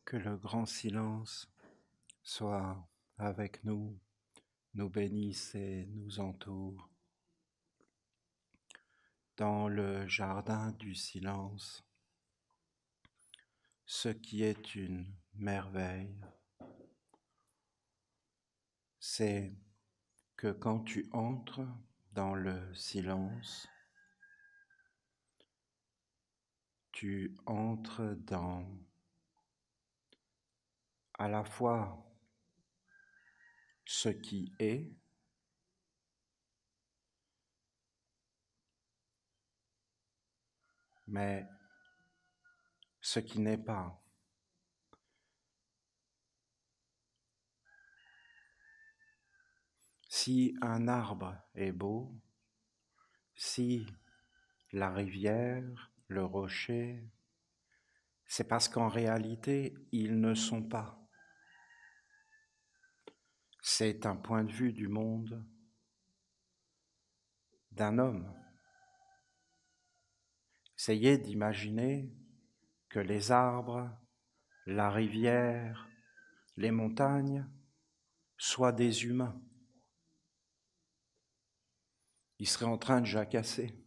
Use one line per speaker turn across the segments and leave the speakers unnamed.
Que le grand silence soit avec nous, nous bénisse et nous entoure. Dans le jardin du silence, ce qui est une merveille, c'est que quand tu entres dans le silence, tu entres dans à la fois ce qui est, mais ce qui n'est pas. Si un arbre est beau, si la rivière, le rocher, c'est parce qu'en réalité, ils ne sont pas. C'est un point de vue du monde d'un homme. Essayez d'imaginer que les arbres, la rivière, les montagnes soient des humains. Ils seraient en train de jacasser.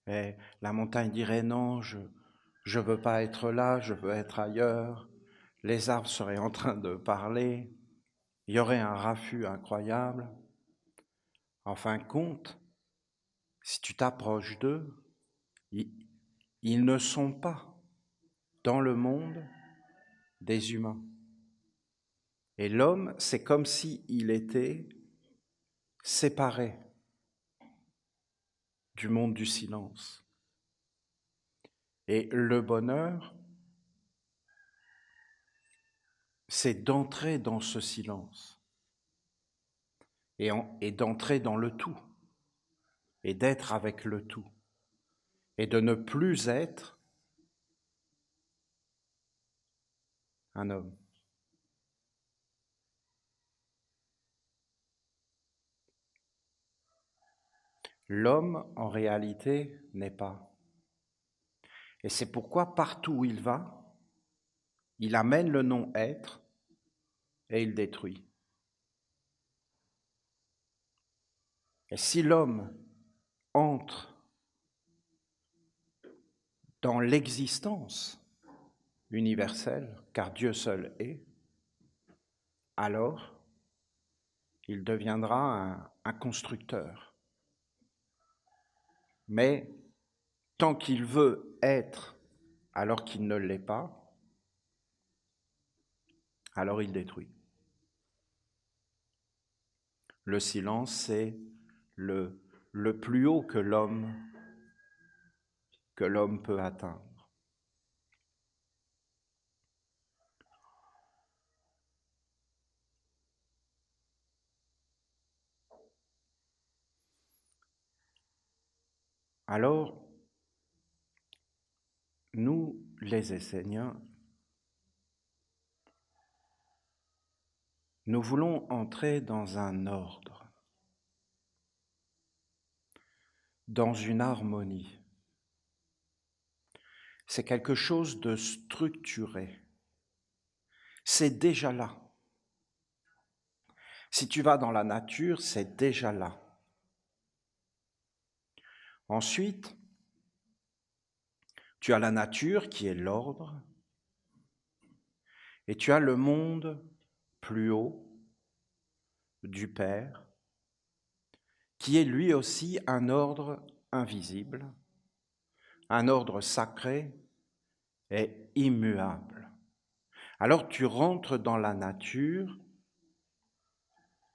Et la montagne dirait non, je veux pas être là, je veux être ailleurs. Les arbres seraient en train de parler. Il y aurait un raffut incroyable. En fin de compte, si tu t'approches d'eux, ils ne sont pas dans le monde des humains. Et l'homme, c'est comme s'il était séparé du monde du silence. Et le bonheur, c'est d'entrer dans ce silence et d'entrer dans le tout et d'être avec le tout et de ne plus être un homme. L'homme, en réalité, n'est pas. Et c'est pourquoi partout où il va, il amène le non-être et il détruit. Et si l'homme entre dans l'existence universelle, car Dieu seul est, alors il deviendra un constructeur. Mais tant qu'il veut être alors qu'il ne l'est pas, alors il détruit. Le silence, c'est le plus haut que l'homme peut atteindre. Alors, nous, les Esséniens, nous voulons entrer dans un ordre, dans une harmonie. C'est quelque chose de structuré. C'est déjà là. Si tu vas dans la nature, c'est déjà là. Ensuite, tu as la nature qui est l'ordre, et tu as le monde plus haut du Père, qui est lui aussi un ordre invisible, un ordre sacré et immuable. Alors tu rentres dans la nature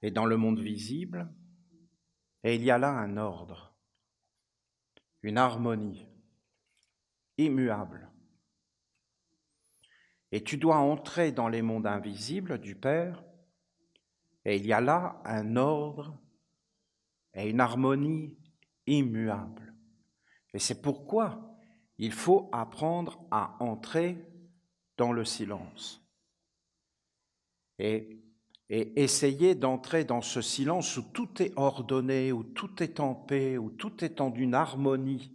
et dans le monde visible, et il y a là un ordre, une harmonie immuable. Et tu dois entrer dans les mondes invisibles du Père, et il y a là un ordre et une harmonie immuable. Et c'est pourquoi il faut apprendre à entrer dans le silence et essayer d'entrer dans ce silence où tout est ordonné, où tout est en paix, où tout est en une harmonie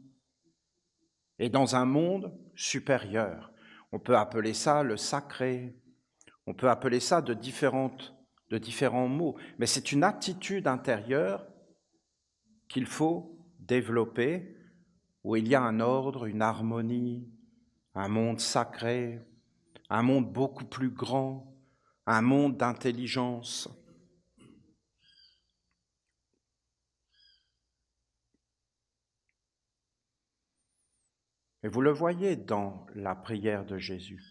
et dans un monde supérieur, On peut appeler ça le sacré. On peut appeler ça de différents mots. Mais c'est une attitude intérieure qu'il faut développer, où il y a un ordre, une harmonie, un monde sacré, un monde beaucoup plus grand, un monde d'intelligence. Et vous le voyez dans la prière de Jésus.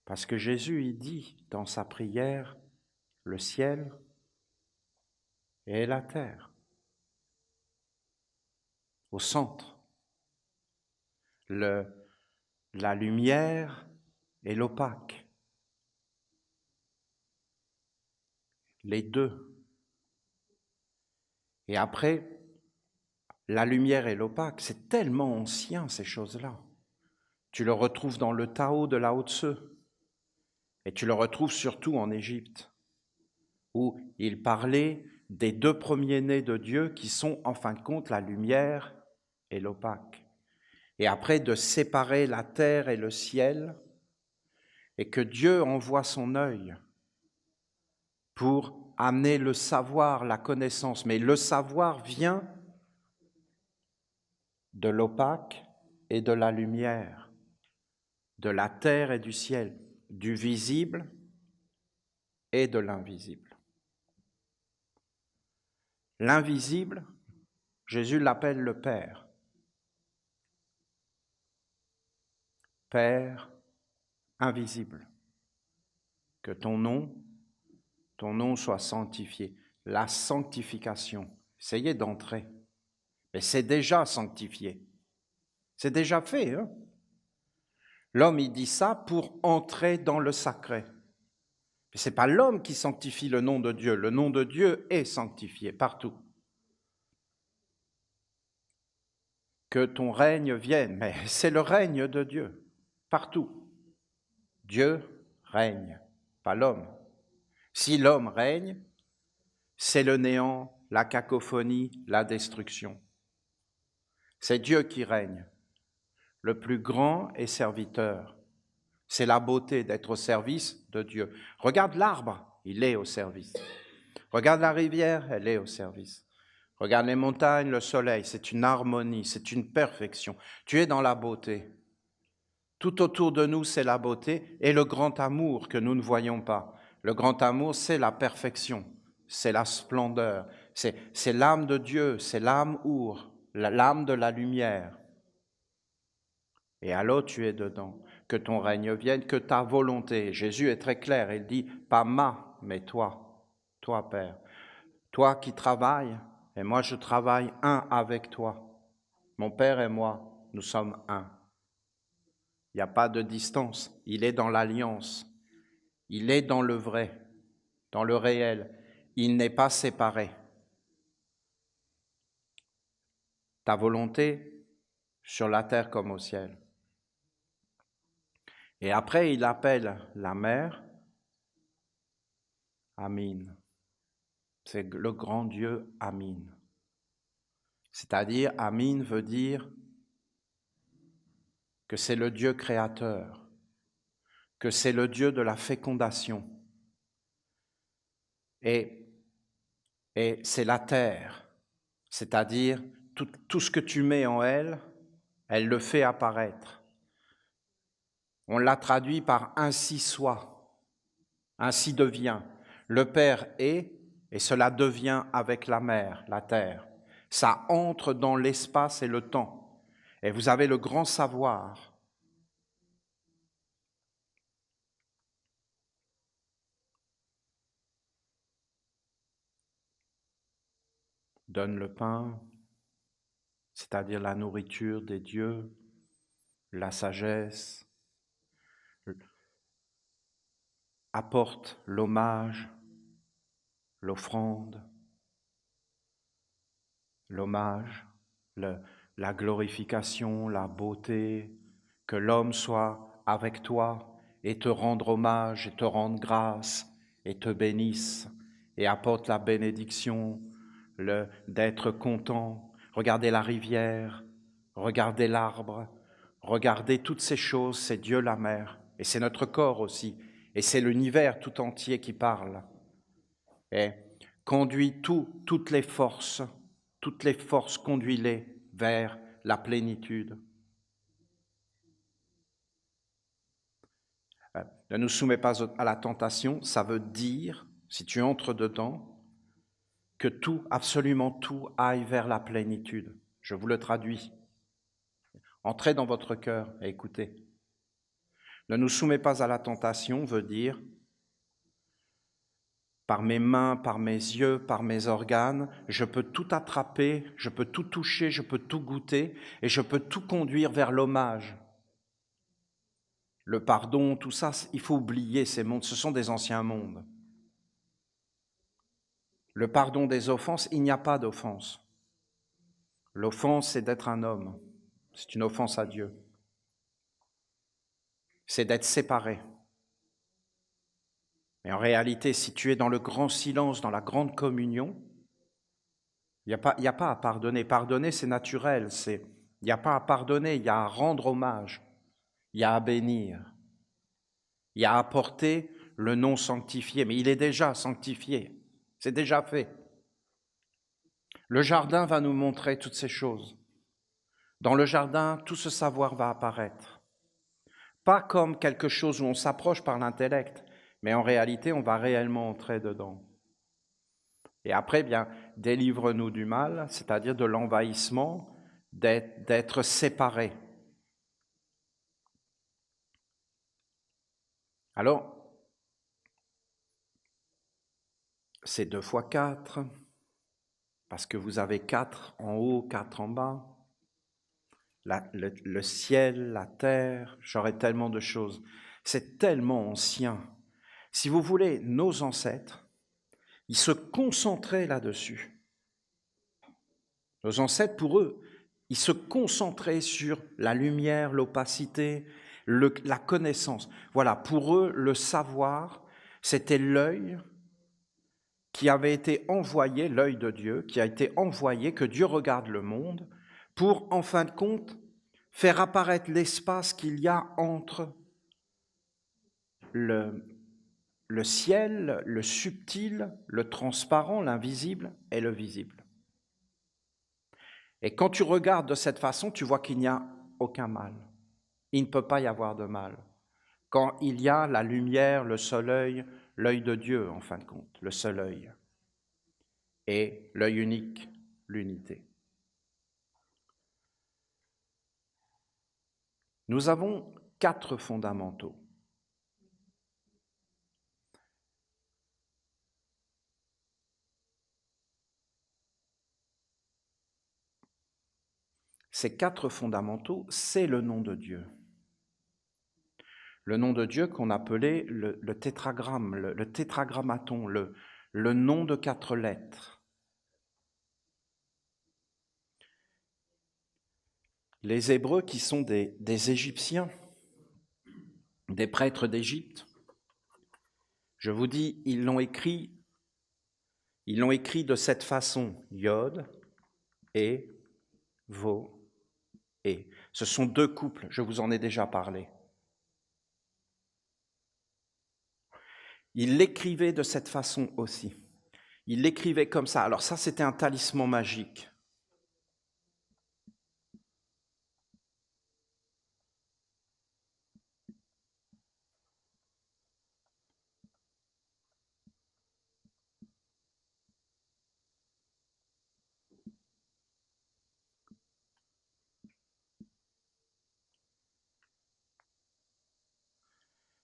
Parce que Jésus, il dit dans sa prière, le ciel et la terre, au centre, la lumière et l'opaque, les deux. Et après, la lumière et l'opaque, c'est tellement ancien ces choses-là. Tu le retrouves dans le Tao de Lao Tse, et tu le retrouves surtout en Égypte, où il parlait des deux premiers-nés de Dieu qui sont en fin de compte la lumière et l'opaque. Et après de séparer la terre et le ciel, et que Dieu envoie son œil pour amener le savoir, la connaissance. Mais le savoir vient de l'opaque et de la lumière, de la terre et du ciel, du visible et de l'invisible. L'invisible, Jésus l'appelle le Père. Père invisible. Que ton nom soit sanctifié. La sanctification. Essayez d'entrer. Mais c'est déjà sanctifié. C'est déjà fait. Hein? L'homme, il dit ça pour entrer dans le sacré. Mais ce n'est pas l'homme qui sanctifie le nom de Dieu. Le nom de Dieu est sanctifié partout. Que ton règne vienne. Mais c'est le règne de Dieu. Partout. Dieu règne, pas l'homme. Si l'homme règne, c'est le néant, la cacophonie, la destruction. C'est Dieu qui règne, le plus grand et serviteur. C'est la beauté d'être au service de Dieu. Regarde l'arbre, il est au service. Regarde la rivière, elle est au service. Regarde les montagnes, le soleil, c'est une harmonie, c'est une perfection. Tu es dans la beauté. Tout autour de nous, c'est la beauté et le grand amour que nous ne voyons pas. Le grand amour, c'est la perfection, c'est la splendeur, c'est l'âme de Dieu, c'est l'âme l'âme de la lumière. Et alors tu es dedans. Que ton règne vienne, que ta volonté. Jésus est très clair, il dit, pas mais toi, Père. Toi qui travailles, et moi je travaille un avec toi. Mon Père et moi, nous sommes un. Il n'y a pas de distance, il est dans l'alliance, il est dans le vrai, dans le réel, il n'est pas séparé. Ta volonté sur la terre comme au ciel. Et après, il appelle la mer Amin. C'est le grand Dieu Amin. C'est-à-dire, Amin veut dire que c'est le Dieu créateur, que c'est le Dieu de la fécondation. Et c'est la terre, c'est-à-dire tout ce que tu mets en elle, elle le fait apparaître. On l'a traduit par « ainsi soit »,« ainsi devient ». Le Père est, et cela devient avec la mer, la terre. Ça entre dans l'espace et le temps. Et vous avez le grand savoir. Donne le pain, c'est-à-dire la nourriture des dieux, la sagesse, apporte l'hommage, l'offrande, l'hommage, la glorification, la beauté, que l'homme soit avec toi et te rendre hommage et te rendre grâce et te bénisse et apporte la bénédiction, d'être content. Regardez la rivière, regardez l'arbre, regardez toutes ces choses, c'est Dieu la mère, et c'est notre corps aussi, et c'est l'univers tout entier qui parle. Et conduis toutes les forces conduis-les vers la plénitude. Ne nous soumets pas à la tentation, ça veut dire, si tu entres dedans, que tout, absolument tout, aille vers la plénitude. Je vous le traduis. Entrez dans votre cœur et écoutez. Ne nous soumets pas à la tentation veut dire, par mes mains, par mes yeux, par mes organes, je peux tout attraper, je peux tout toucher, je peux tout goûter et je peux tout conduire vers l'hommage. Le pardon, tout ça, il faut oublier ces mondes, ce sont des anciens mondes. Le pardon des offenses, il n'y a pas d'offense. L'offense, c'est d'être un homme. C'est une offense à Dieu. C'est d'être séparé. Mais en réalité, si tu es dans le grand silence, dans la grande communion, il n'y a pas à pardonner. Pardonner, c'est naturel. Il n'y a pas à pardonner, il y a à rendre hommage. Il y a à bénir. Il y a à apporter le non sanctifié. Mais il est déjà sanctifié. C'est déjà fait. Le jardin va nous montrer toutes ces choses. Dans le jardin, tout ce savoir va apparaître. Pas comme quelque chose où on s'approche par l'intellect, mais en réalité, on va réellement entrer dedans. Et après, bien, délivre-nous du mal, c'est-à-dire de l'envahissement, d'être séparés. Alors, c'est 2 fois 4, parce que vous avez 4 en haut, 4 en bas. Le ciel, la terre, j'aurais tellement de choses. C'est tellement ancien. Si vous voulez, nos ancêtres, ils se concentraient là-dessus. Nos ancêtres, pour eux, ils se concentraient sur la lumière, l'opacité, la connaissance. Voilà, pour eux, le savoir, c'était l'œil qui avait été envoyé, l'œil de Dieu, qui a été envoyé, que Dieu regarde le monde, pour, en fin de compte, faire apparaître l'espace qu'il y a entre le ciel, le subtil, le transparent, l'invisible et le visible. Et quand tu regardes de cette façon, tu vois qu'il n'y a aucun mal. Il ne peut pas y avoir de mal. Quand il y a la lumière, le seul œil, l'œil de Dieu, en fin de compte, le seul œil, et l'œil unique, l'unité. Nous avons 4 fondamentaux. Ces 4 fondamentaux, c'est le nom de Dieu. Le nom de Dieu qu'on appelait le tétragramme, le tétragrammaton, le nom de 4 lettres. Les Hébreux qui sont des Égyptiens, des prêtres d'Égypte, je vous dis, ils l'ont écrit de cette façon, Yod et Vo et. Ce sont 2 couples, je vous en ai déjà parlé. Il l'écrivait de cette façon aussi. Il l'écrivait comme ça. Alors ça, c'était un talisman magique.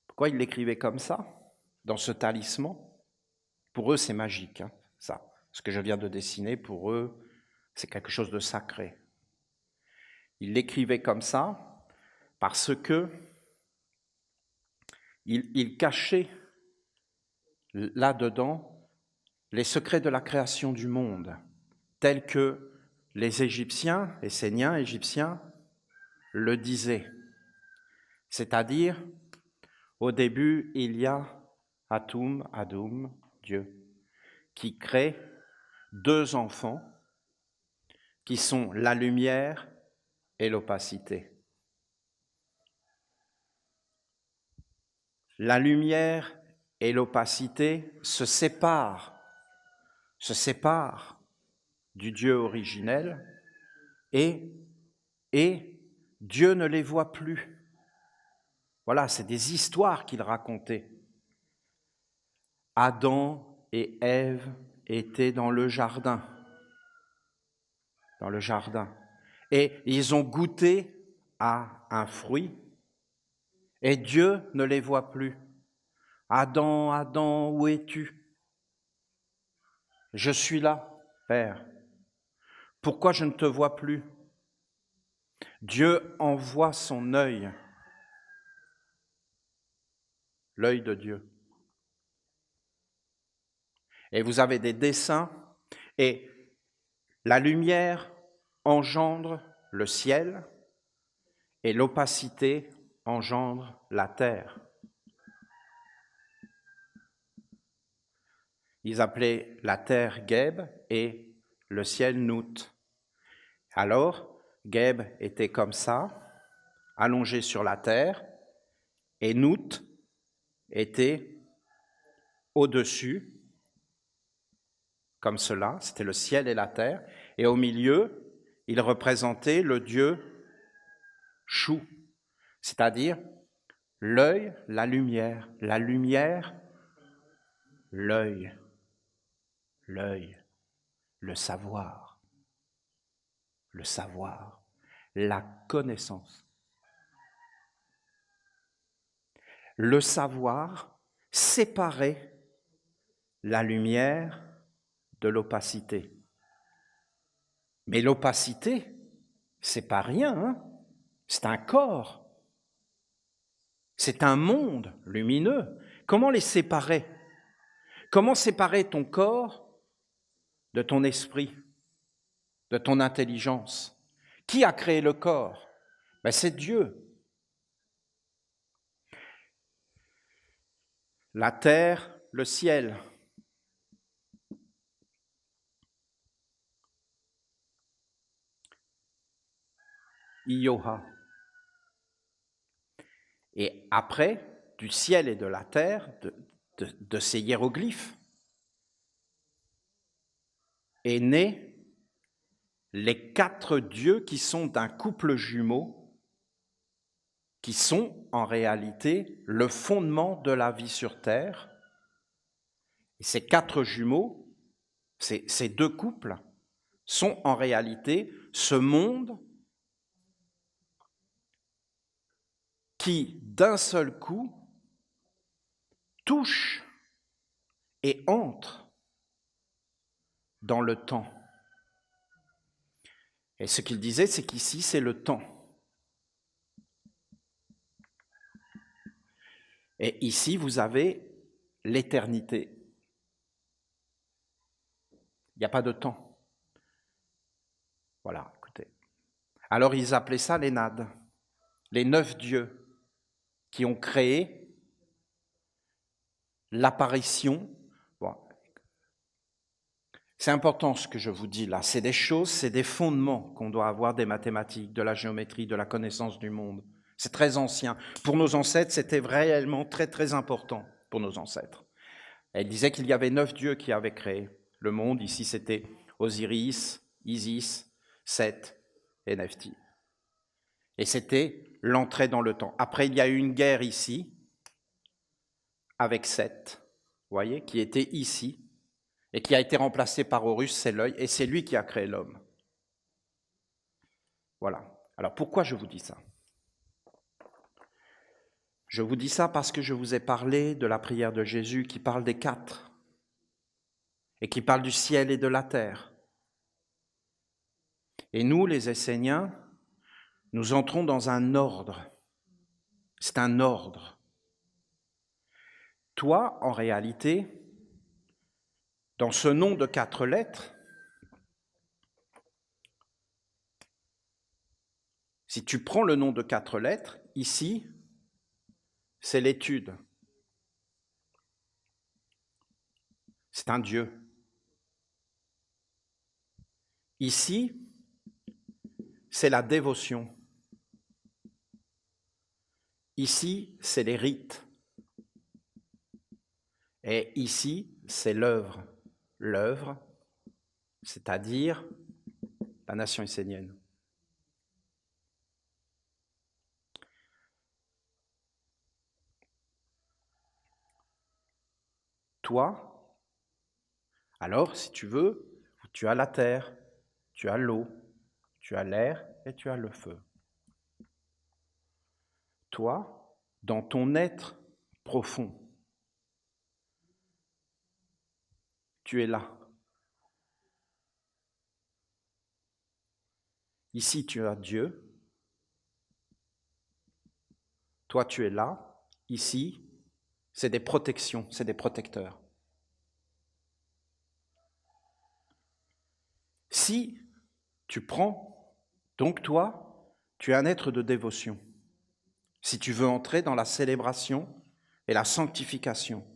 Pourquoi il l'écrivait comme ça, dans ce talisman? Pour eux, c'est magique, hein, ça. Ce que je viens de dessiner, pour eux, c'est quelque chose de sacré. Il l'écrivait comme ça parce que il cachait là-dedans les secrets de la création du monde, tels que les Égyptiens, les Séniens égyptiens, le disaient. C'est-à-dire, au début, il y a Atum, Adum, Dieu, qui crée 2 enfants qui sont la lumière et l'opacité. La lumière et l'opacité se séparent du Dieu originel et Dieu ne les voit plus. Voilà, c'est des histoires qu'il racontait. Adam et Ève étaient dans le jardin. Et ils ont goûté à un fruit et Dieu ne les voit plus. Adam, Adam, où es-tu? Je suis là, Père. Pourquoi je ne te vois plus? Dieu envoie son œil, l'œil de Dieu. Et vous avez des dessins, et la lumière engendre le ciel, et l'opacité engendre la terre. Ils appelaient la terre Geb et le ciel Nout. Alors, Geb était comme ça, allongé sur la terre, et Nout était au-dessus, comme cela, c'était le ciel et la terre, et au milieu, il représentait le dieu Chou, c'est-à-dire l'œil, la lumière, l'œil, le savoir, la connaissance. Le savoir séparait la lumière de l'opacité. Mais l'opacité, c'est pas rien, hein? C'est un corps. C'est un monde lumineux. Comment les séparer? Comment séparer ton corps de ton esprit, de ton intelligence? Qui a créé le corps? Ben, c'est Dieu. La terre, le ciel. Ioha. Et après, du ciel et de la terre, de ces hiéroglyphes, est né les 4 dieux qui sont d'un couple jumeau, qui sont en réalité le fondement de la vie sur terre. Et ces 4 jumeaux, ces 2 couples, sont en réalité ce monde qui, d'un seul coup, touche et entre dans le temps. Et ce qu'il disait, c'est qu'ici, c'est le temps. Et ici, vous avez l'éternité. Il n'y a pas de temps. Voilà, écoutez. Alors, ils appelaient ça les Nades, les 9 dieux qui ont créé l'apparition. Bon, c'est important ce que je vous dis là. C'est des choses, c'est des fondements qu'on doit avoir des mathématiques, de la géométrie, de la connaissance du monde. C'est très ancien. Pour nos ancêtres, c'était réellement très, très important pour nos ancêtres. Elle disait qu'il y avait 9 dieux qui avaient créé le monde. Ici, c'était Osiris, Isis, Seth et Nephti. Et c'était l'entrée dans le temps. Après, il y a eu une guerre ici, avec Seth, vous voyez, qui était ici, et qui a été remplacé par Horus, c'est l'œil, et c'est lui qui a créé l'homme. Voilà. Alors, pourquoi je vous dis ça? Je vous dis ça parce que je vous ai parlé de la prière de Jésus qui parle des 4, et qui parle du ciel et de la terre. Et nous, les Esséniens, nous entrons dans un ordre. C'est un ordre. Toi, en réalité, dans ce nom de 4 lettres, si tu prends le nom de 4 lettres, ici, c'est l'étude. C'est un Dieu. Ici, c'est la dévotion. Ici, c'est les rites. Et ici, c'est l'œuvre. L'œuvre, c'est-à-dire la nation essénienne. Toi, alors, si tu veux, tu as la terre, tu as l'eau, tu as l'air et tu as le feu. Toi, dans ton être profond, tu es là. Ici, tu as Dieu. Toi, tu es là. Ici, c'est des protections, c'est des protecteurs. Si tu prends, donc toi, tu es un être de dévotion. Si tu veux entrer dans la célébration et la sanctification.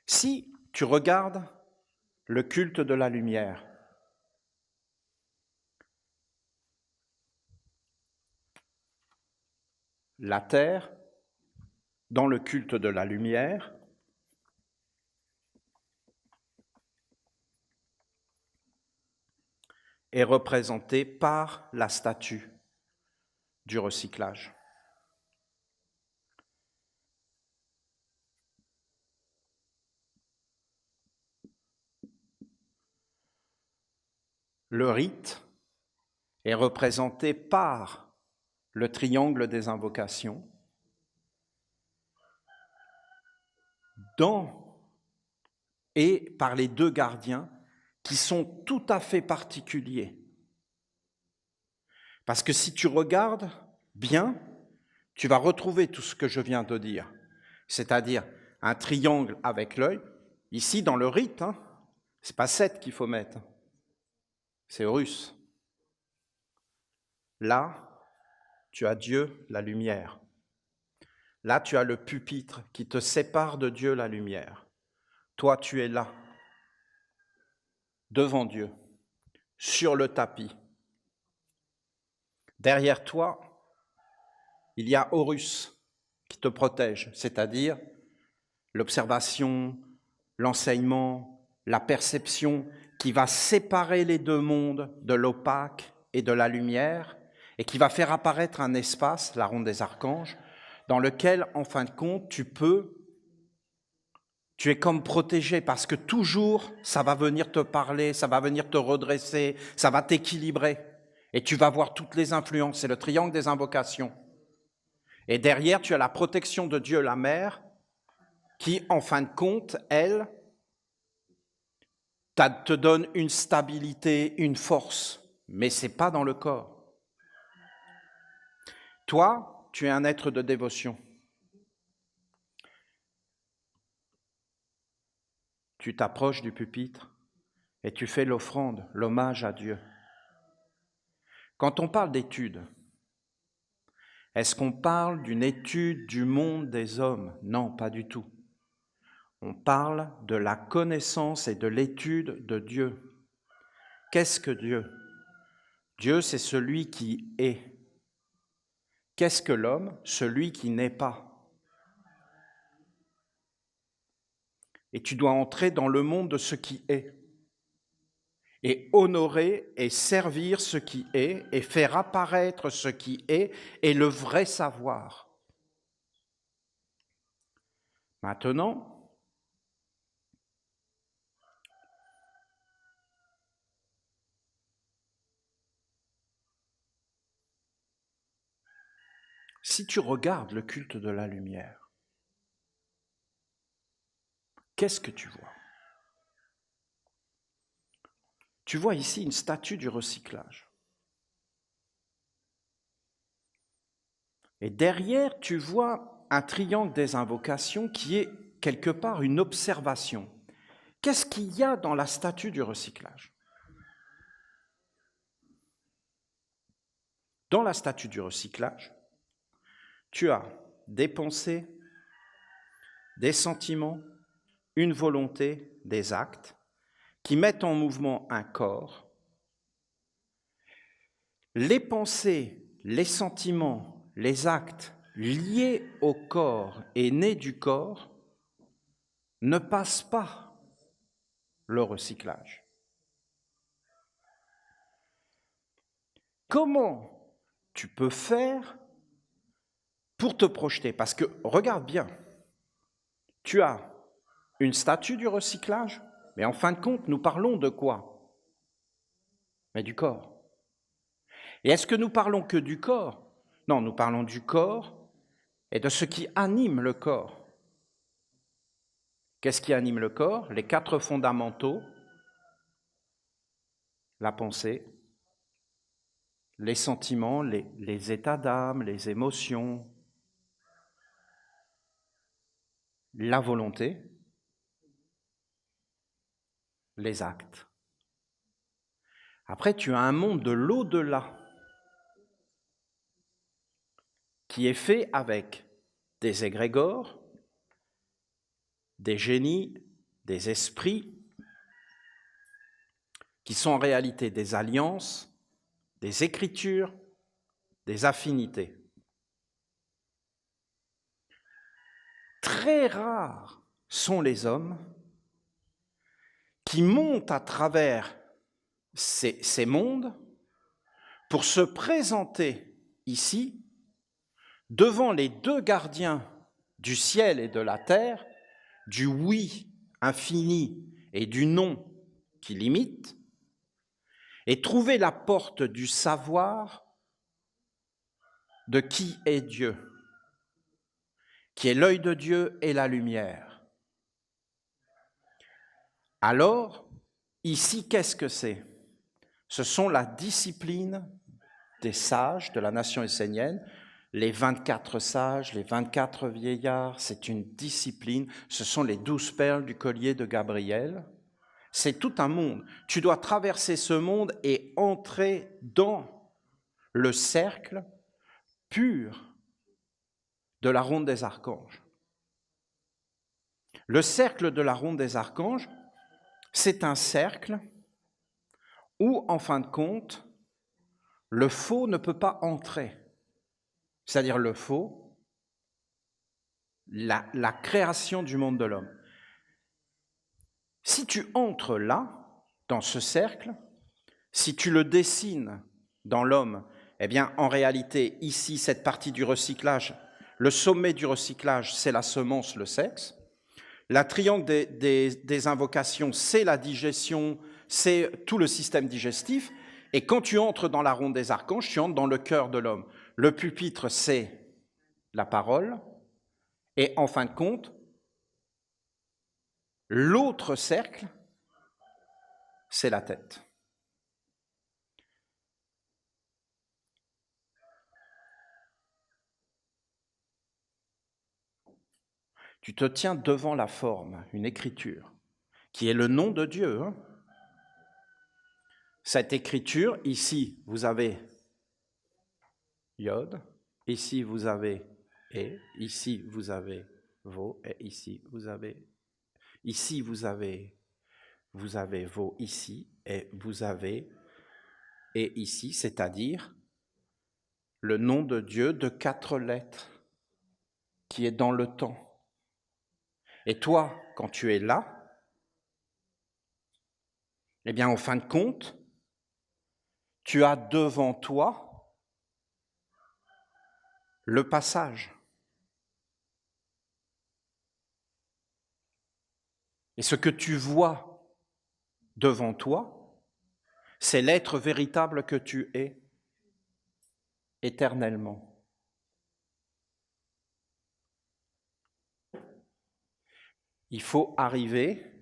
Si tu regardes le culte de la lumière, la terre, dans le culte de la lumière, est représentée par la statue du recyclage. Le rite est représenté par le triangle des invocations, et par les deux gardiens qui sont tout à fait particuliers. Parce que si tu regardes bien, tu vas retrouver tout ce que je viens de dire, c'est-à-dire un triangle avec l'œil. Ici, dans le rite, c'est pas 7 qu'il faut mettre, c'est Horus. Là, tu as Dieu, la lumière. Là, tu as le pupitre qui te sépare de Dieu, la lumière. Toi, tu es là, devant Dieu, sur le tapis. Derrière toi, il y a Horus qui te protège, c'est-à-dire l'observation, l'enseignement, la perception qui va séparer les deux mondes de l'opaque et de la lumière et qui va faire apparaître un espace, la ronde des archanges, dans lequel, en fin de compte, tu es comme protégé parce que toujours, ça va venir te parler, ça va venir te redresser, ça va t'équilibrer. Et tu vas voir toutes les influences, c'est le triangle des invocations. Et derrière, tu as la protection de Dieu, la mère, qui, en fin de compte, elle, te donne une stabilité, une force, mais ce n'est pas dans le corps. Toi, tu es un être de dévotion. Tu t'approches du pupitre et tu fais l'offrande, l'hommage à Dieu. Quand on parle d'étude, est-ce qu'on parle d'une étude du monde des hommes? Non, pas du tout. On parle de la connaissance et de l'étude de Dieu. Qu'est-ce que Dieu? Dieu, c'est celui qui est. Qu'est-ce que l'homme? Celui qui n'est pas. Et tu dois entrer dans le monde de ce qui est. Et honorer et servir ce qui est, et faire apparaître ce qui est, et le vrai savoir. Maintenant, si tu regardes le culte de la lumière, qu'est-ce que tu vois? Tu vois ici une statue du recyclage. Et derrière, tu vois un triangle des invocations qui est quelque part une observation. Qu'est-ce qu'il y a dans la statue du recyclage? Dans la statue du recyclage, tu as des pensées, des sentiments, une volonté, des actes qui mettent en mouvement un corps les pensées, les sentiments, les actes liés au corps et nés du corps ne passent pas le recyclage. Comment tu peux faire pour te projeter? Parce que, regarde bien, tu as une statue du recyclage, mais en fin de compte, nous parlons de quoi? Mais du corps. Et est-ce que nous parlons que du corps? Non, nous parlons du corps et de ce qui anime le corps. Qu'est-ce qui anime le corps? Les 4 fondamentaux, la pensée, les sentiments, les états d'âme, les émotions, la volonté, les actes. Après, tu as un monde de l'au-delà qui est fait avec des égrégores, des génies, des esprits, qui sont en réalité des alliances, des écritures, des affinités. Très rares sont les hommes qui montent à travers ces mondes pour se présenter ici devant les 2 gardiens du ciel et de la terre, du oui infini et du non qui limite, et trouver la porte du savoir de qui est Dieu, qui est l'œil de Dieu et la lumière. Alors, ici, qu'est-ce que c'est? Ce sont la discipline des sages de la nation essénienne, les 24 sages, les 24 vieillards, c'est une discipline, ce sont les 12 perles du collier de Gabriel. C'est tout un monde. Tu dois traverser ce monde et entrer dans le cercle pur de la ronde des archanges. Le cercle de la ronde des archanges, c'est un cercle où, en fin de compte, le faux ne peut pas entrer. C'est-à-dire le faux, la création du monde de l'homme. Si tu entres là, dans ce cercle, si tu le dessines dans l'homme, eh bien, en réalité, ici, cette partie du recyclage, le sommet du recyclage, c'est la semence, le sexe. La triangle des invocations, c'est la digestion, c'est tout le système digestif. Et quand tu entres dans la ronde des archanges, tu entres dans le cœur de l'homme. Le pupitre, c'est la parole. Et en fin de compte, l'autre cercle, c'est la tête. Tu te tiens devant la forme, une écriture, qui est le nom de Dieu. Cette écriture, ici, vous avez Yod, ici, vous avez E, ici, vous avez Vo, et ici, vous avez Vo ici, et vous avez et ici, c'est-à-dire le nom de Dieu de 4 lettres qui est dans le temps. Et toi, quand tu es là, eh bien, en fin de compte, tu as devant toi le passage. Et ce que tu vois devant toi, c'est l'être véritable que tu es éternellement. Il faut arriver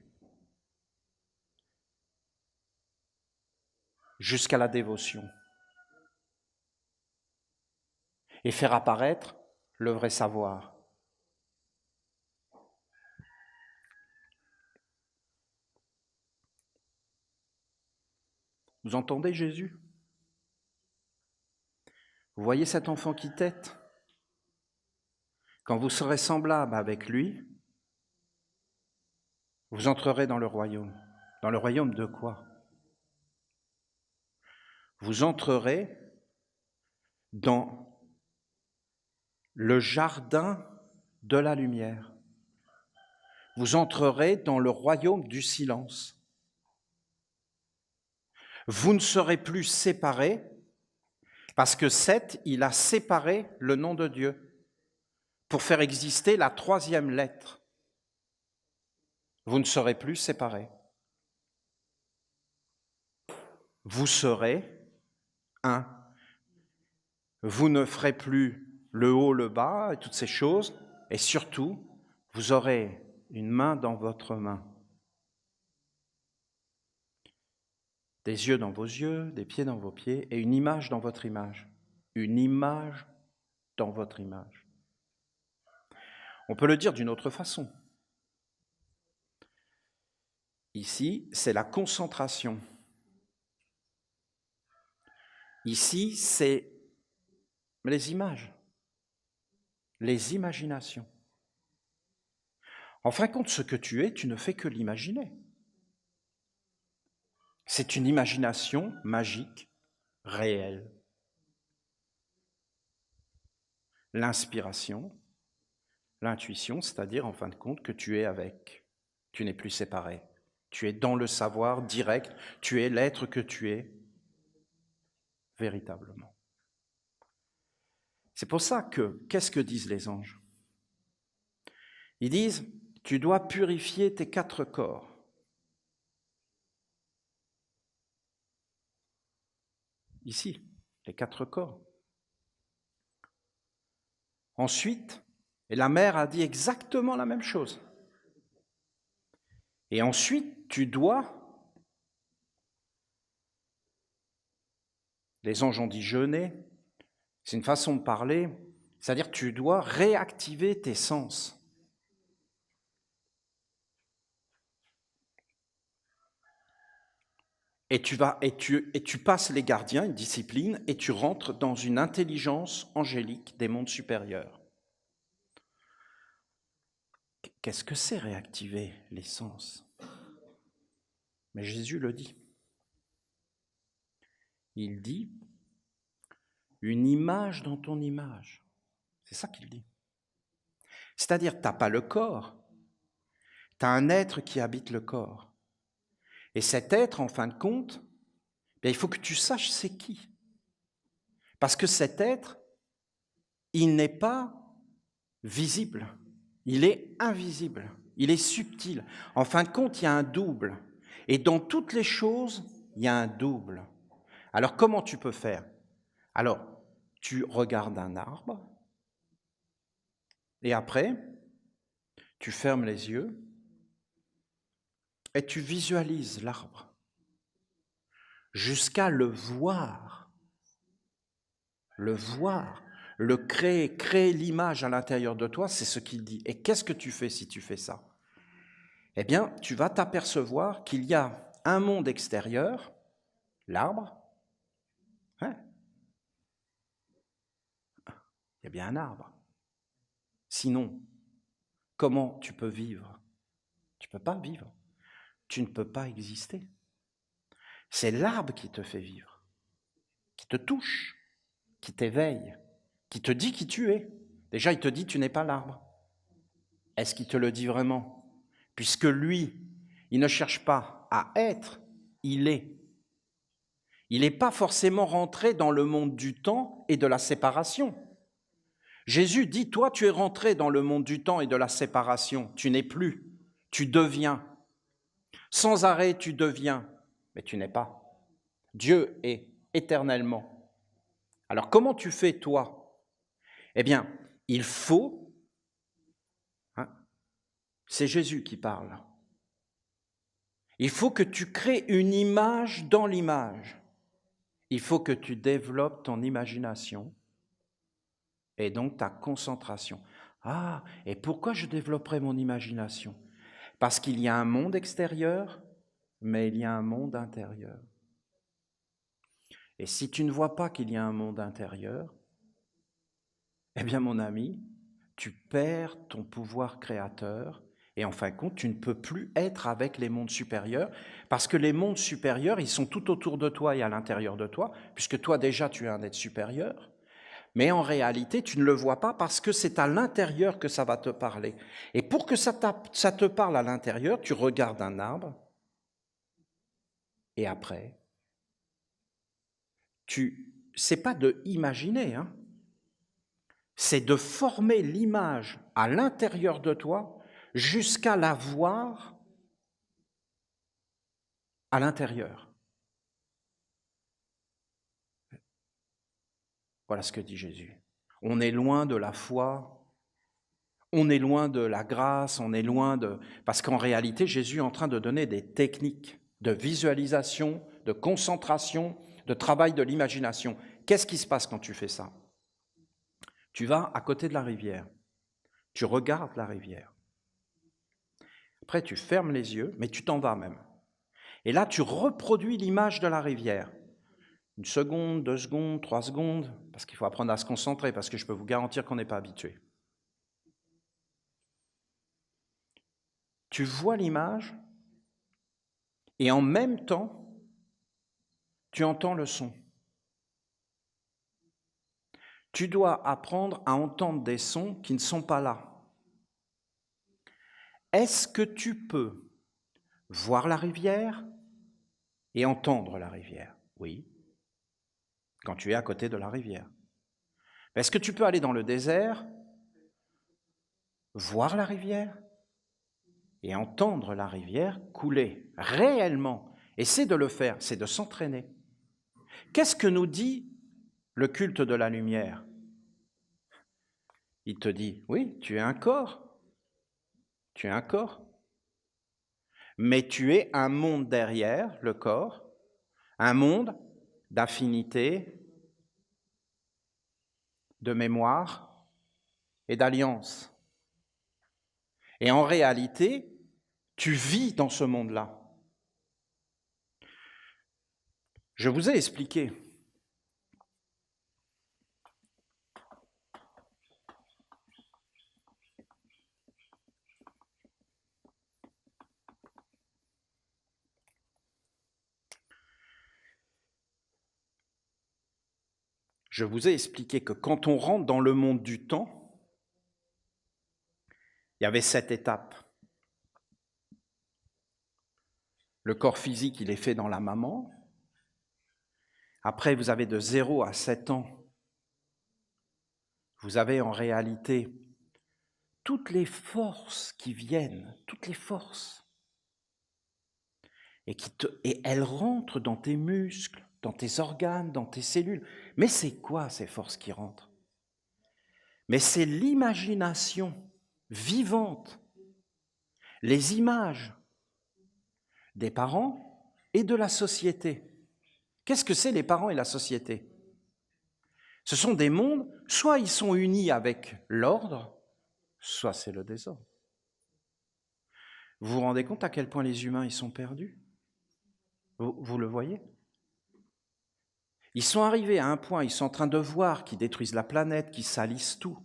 jusqu'à la dévotion et faire apparaître le vrai savoir. Vous entendez Jésus? Vous voyez cet enfant qui tète? Quand vous serez semblable avec lui, vous entrerez dans le royaume. Dans le royaume de quoi? Vous entrerez dans le jardin de la lumière. Vous entrerez dans le royaume du silence. Vous ne serez plus séparés, parce que Seth, il a séparé le nom de Dieu pour faire exister la troisième lettre. Vous ne serez plus séparés. Vous serez un. Vous ne ferez plus le haut, le bas et toutes ces choses, et surtout, vous aurez une main dans votre main. Des yeux dans vos yeux, des pieds dans vos pieds, et une image dans votre image. Une image dans votre image. On peut le dire d'une autre façon. Ici, c'est la concentration. Ici, c'est les images, les imaginations. En fin de compte, ce que tu es, tu ne fais que l'imaginer. C'est une imagination magique, réelle. L'inspiration, l'intuition, c'est-à-dire en fin de compte que tu es avec, tu n'es plus séparé. Tu es dans le savoir direct, tu es l'être que tu es véritablement. C'est pour ça que, qu'est-ce que disent les anges? Ils disent, tu dois purifier tes 4 corps. Ici, les 4 corps. Ensuite, et la mère a dit exactement la même chose. Et ensuite, tu dois, les anges ont dit jeûner, c'est une façon de parler, c'est-à-dire tu dois réactiver tes sens. Et tu passes les gardiens, une discipline, et tu rentres dans une intelligence angélique des mondes supérieurs. Qu'est-ce que c'est réactiver les sens? Mais Jésus le dit. Il dit une image dans ton image. C'est ça qu'il dit. C'est-à-dire, tu n'as pas le corps, tu as un être qui habite le corps. Et cet être, en fin de compte, bien, il faut que tu saches c'est qui. Parce que cet être, il n'est pas visible, il est invisible, il est subtil. En fin de compte, il y a un double. Et dans toutes les choses, il y a un double. Alors, comment tu peux faire? Alors, tu regardes un arbre, et après, tu fermes les yeux, et tu visualises l'arbre, jusqu'à le voir, le créer l'image à l'intérieur de toi, c'est ce qu'il dit. Et qu'est-ce que tu fais si tu fais ça? Eh bien, tu vas t'apercevoir qu'il y a un monde extérieur, l'arbre. Hein? Il y a bien un arbre. Sinon, comment tu peux vivre? Tu ne peux pas vivre. Tu ne peux pas exister. C'est l'arbre qui te fait vivre, qui te touche, qui t'éveille, qui te dit qui tu es. Déjà, il te dit tu n'es pas l'arbre. Est-ce qu'il te le dit vraiment? Puisque lui, il ne cherche pas à être, il est. Il n'est pas forcément rentré dans le monde du temps et de la séparation. Jésus dit, toi, tu es rentré dans le monde du temps et de la séparation. Tu n'es plus, tu deviens. Sans arrêt, tu deviens, mais tu n'es pas. Dieu est éternellement. Alors, comment tu fais, toi? Eh bien, il faut, c'est Jésus qui parle, il faut que tu crées une image dans l'image. Il faut que tu développes ton imagination et donc ta concentration. Ah, et pourquoi je développerai mon imagination? Parce qu'il y a un monde extérieur, mais il y a un monde intérieur. Et si tu ne vois pas qu'il y a un monde intérieur, eh bien mon ami, tu perds ton pouvoir créateur et en fin de compte, tu ne peux plus être avec les mondes supérieurs parce que les mondes supérieurs, ils sont tout autour de toi et à l'intérieur de toi, puisque toi déjà tu es un être supérieur, Mais en réalité, tu ne le vois pas parce que c'est à l'intérieur que ça va te parler. Et pour que ça te parle à l'intérieur, tu regardes un arbre et après, c'est pas de imaginer, hein, c'est de former l'image à l'intérieur de toi jusqu'à la voir à l'intérieur. Voilà ce que dit Jésus. On est loin de la foi, on est loin de la grâce, on est loin de... Parce qu'en réalité, Jésus est en train de donner des techniques de visualisation, de concentration, de travail de l'imagination. Qu'est-ce qui se passe quand tu fais ça? Tu vas à côté de la rivière, tu regardes la rivière. Après, tu fermes les yeux, mais tu t'en vas même. Et là, tu reproduis l'image de la rivière. 1 seconde, 2 secondes, 3 secondes, parce qu'il faut apprendre à se concentrer, parce que je peux vous garantir qu'on n'est pas habitué. Tu vois l'image, et en même temps, tu entends le son. Tu dois apprendre à entendre des sons qui ne sont pas là. Est-ce que tu peux voir la rivière et entendre la rivière? Oui, quand tu es à côté de la rivière. Est-ce que tu peux aller dans le désert, voir la rivière et entendre la rivière couler réellement? Essaie de le faire, c'est de s'entraîner. Qu'est-ce que nous dit le culte de la lumière? Il te dit, oui, tu es un corps. Tu es un corps. Mais tu es un monde derrière le corps, un monde d'affinité, de mémoire et d'alliance. Et en réalité, tu vis dans ce monde-là. Je vous ai expliqué. Je vous ai expliqué que quand on rentre dans le monde du temps, il y avait 7 étapes. Le corps physique, il est fait dans la maman. Après, vous avez de 0 à 7 ans. Vous avez en réalité toutes les forces qui viennent, toutes les forces. Et elles rentrent dans tes muscles, dans tes organes, dans tes cellules. Mais c'est quoi ces forces qui rentrent? Mais c'est l'imagination vivante, les images des parents et de la société. Qu'est-ce que c'est les parents et la société? Ce sont des mondes, soit ils sont unis avec l'ordre, soit c'est le désordre. Vous vous rendez compte à quel point les humains ils sont perdus? Vous le voyez? Ils sont arrivés à un point, ils sont en train de voir qu'ils détruisent la planète, qu'ils salissent tout.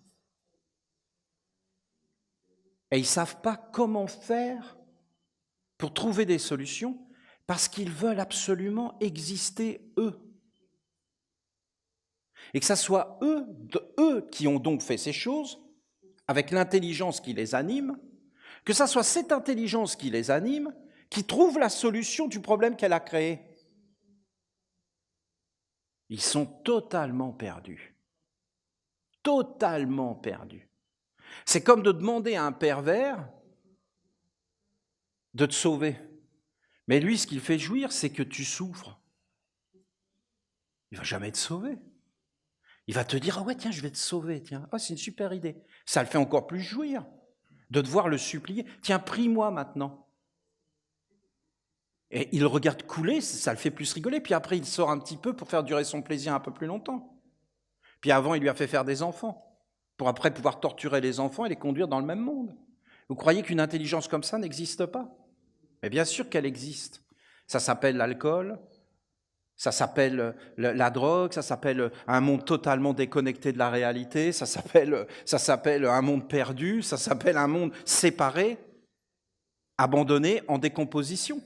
Et ils ne savent pas comment faire pour trouver des solutions parce qu'ils veulent absolument exister eux. Et que ça soit eux qui ont donc fait ces choses, avec l'intelligence qui les anime, que ça soit cette intelligence qui les anime, qui trouve la solution du problème qu'elle a créé. Ils sont totalement perdus. Totalement perdus. C'est comme de demander à un pervers de te sauver. Mais lui, ce qu'il fait jouir, c'est que tu souffres. Il ne va jamais te sauver. Il va te dire, ah ouais, tiens, je vais te sauver, tiens. Ah, c'est une super idée. Ça le fait encore plus jouir de devoir le supplier. Tiens, prie-moi maintenant. Et il regarde couler, ça le fait plus rigoler. Puis après, il sort un petit peu pour faire durer son plaisir un peu plus longtemps. Puis avant, il lui a fait faire des enfants, pour après pouvoir torturer les enfants et les conduire dans le même monde. Vous croyez qu'une intelligence comme ça n'existe pas? Mais bien sûr qu'elle existe. Ça s'appelle l'alcool, ça s'appelle la drogue, ça s'appelle un monde totalement déconnecté de la réalité, ça s'appelle un monde perdu, ça s'appelle un monde séparé, abandonné, en décomposition.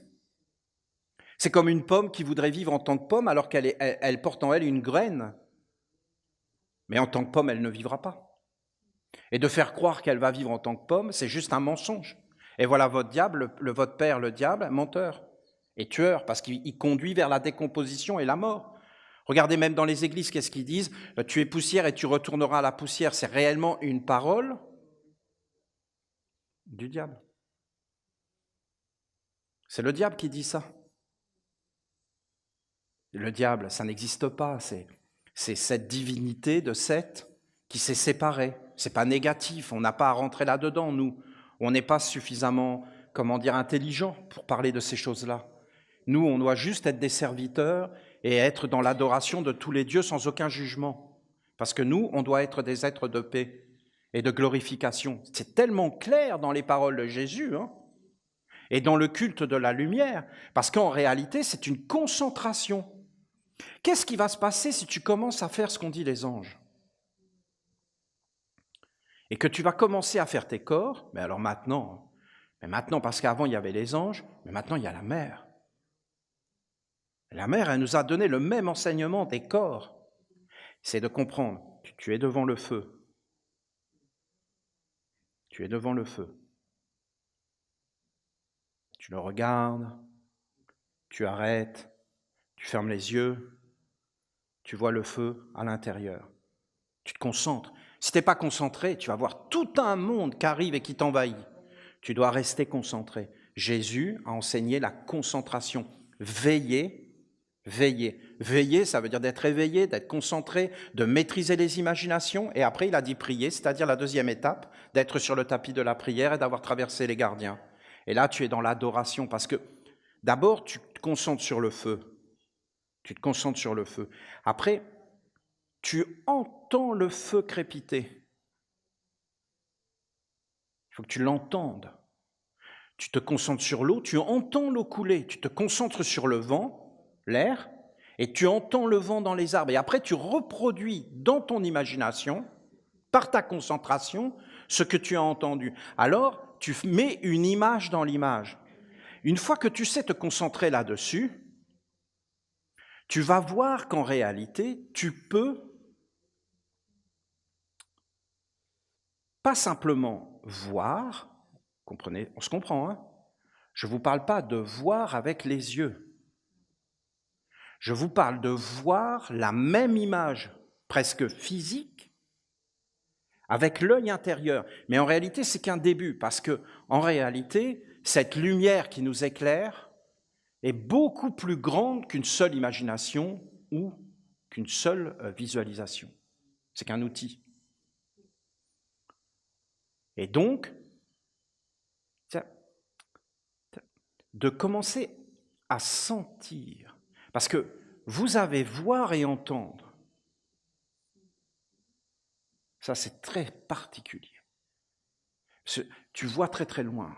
C'est comme une pomme qui voudrait vivre en tant que pomme alors qu'elle porte en elle une graine. Mais en tant que pomme, elle ne vivra pas. Et de faire croire qu'elle va vivre en tant que pomme, c'est juste un mensonge. Et voilà votre diable, votre père, le diable, menteur et tueur, parce qu'il conduit vers la décomposition et la mort. Regardez même dans les églises, qu'est-ce qu'ils disent ? Tu es poussière et tu retourneras à la poussière. C'est réellement une parole du diable. C'est le diable qui dit ça. Le diable, ça n'existe pas. C'est cette divinité de Seth qui s'est séparée. C'est pas négatif. On n'a pas à rentrer là-dedans, nous. On n'est pas suffisamment, intelligent pour parler de ces choses-là. Nous, on doit juste être des serviteurs et être dans l'adoration de tous les dieux sans aucun jugement. Parce que nous, on doit être des êtres de paix et de glorification. C'est tellement clair dans les paroles de Jésus, et dans le culte de la lumière, parce qu'en réalité, c'est une concentration. Qu'est-ce qui va se passer si tu commences à faire ce qu'ont dit les anges ? Et que tu vas commencer à faire tes corps, mais alors maintenant, parce qu'avant il y avait les anges, mais maintenant il y a la mer. La mer, elle nous a donné le même enseignement des corps. C'est de comprendre, tu es devant le feu. Tu es devant le feu. Tu le regardes, tu arrêtes, tu fermes les yeux, tu vois le feu à l'intérieur. Tu te concentres. Si tu n'es pas concentré, tu vas voir tout un monde qui arrive et qui t'envahit. Tu dois rester concentré. Jésus a enseigné la concentration. Veiller, veiller. Veiller, ça veut dire d'être éveillé, d'être concentré, de maîtriser les imaginations. Et après, il a dit prier, c'est-à-dire la deuxième étape, d'être sur le tapis de la prière et d'avoir traversé les gardiens. Et là, tu es dans l'adoration parce que d'abord, tu te concentres sur le feu. Tu te concentres sur le feu. Après, tu entends le feu crépiter. Il faut que tu l'entendes. Tu te concentres sur l'eau, tu entends l'eau couler. Tu te concentres sur le vent, l'air, et tu entends le vent dans les arbres. Et après, tu reproduis dans ton imagination, par ta concentration, ce que tu as entendu. Alors, tu mets une image dans l'image. Une fois que tu sais te concentrer là-dessus, tu vas voir qu'en réalité, tu peux pas simplement voir, comprenez, on se comprend, je ne vous parle pas de voir avec les yeux. Je vous parle de voir la même image, presque physique, avec l'œil intérieur. Mais en réalité, c'est qu'un début, parce que en réalité, cette lumière qui nous éclaire est beaucoup plus grande qu'une seule imagination ou qu'une seule visualisation. C'est qu'un outil. Et donc, de commencer à sentir, parce que vous avez voir et entendre. Ça, c'est très particulier. Tu vois très très loin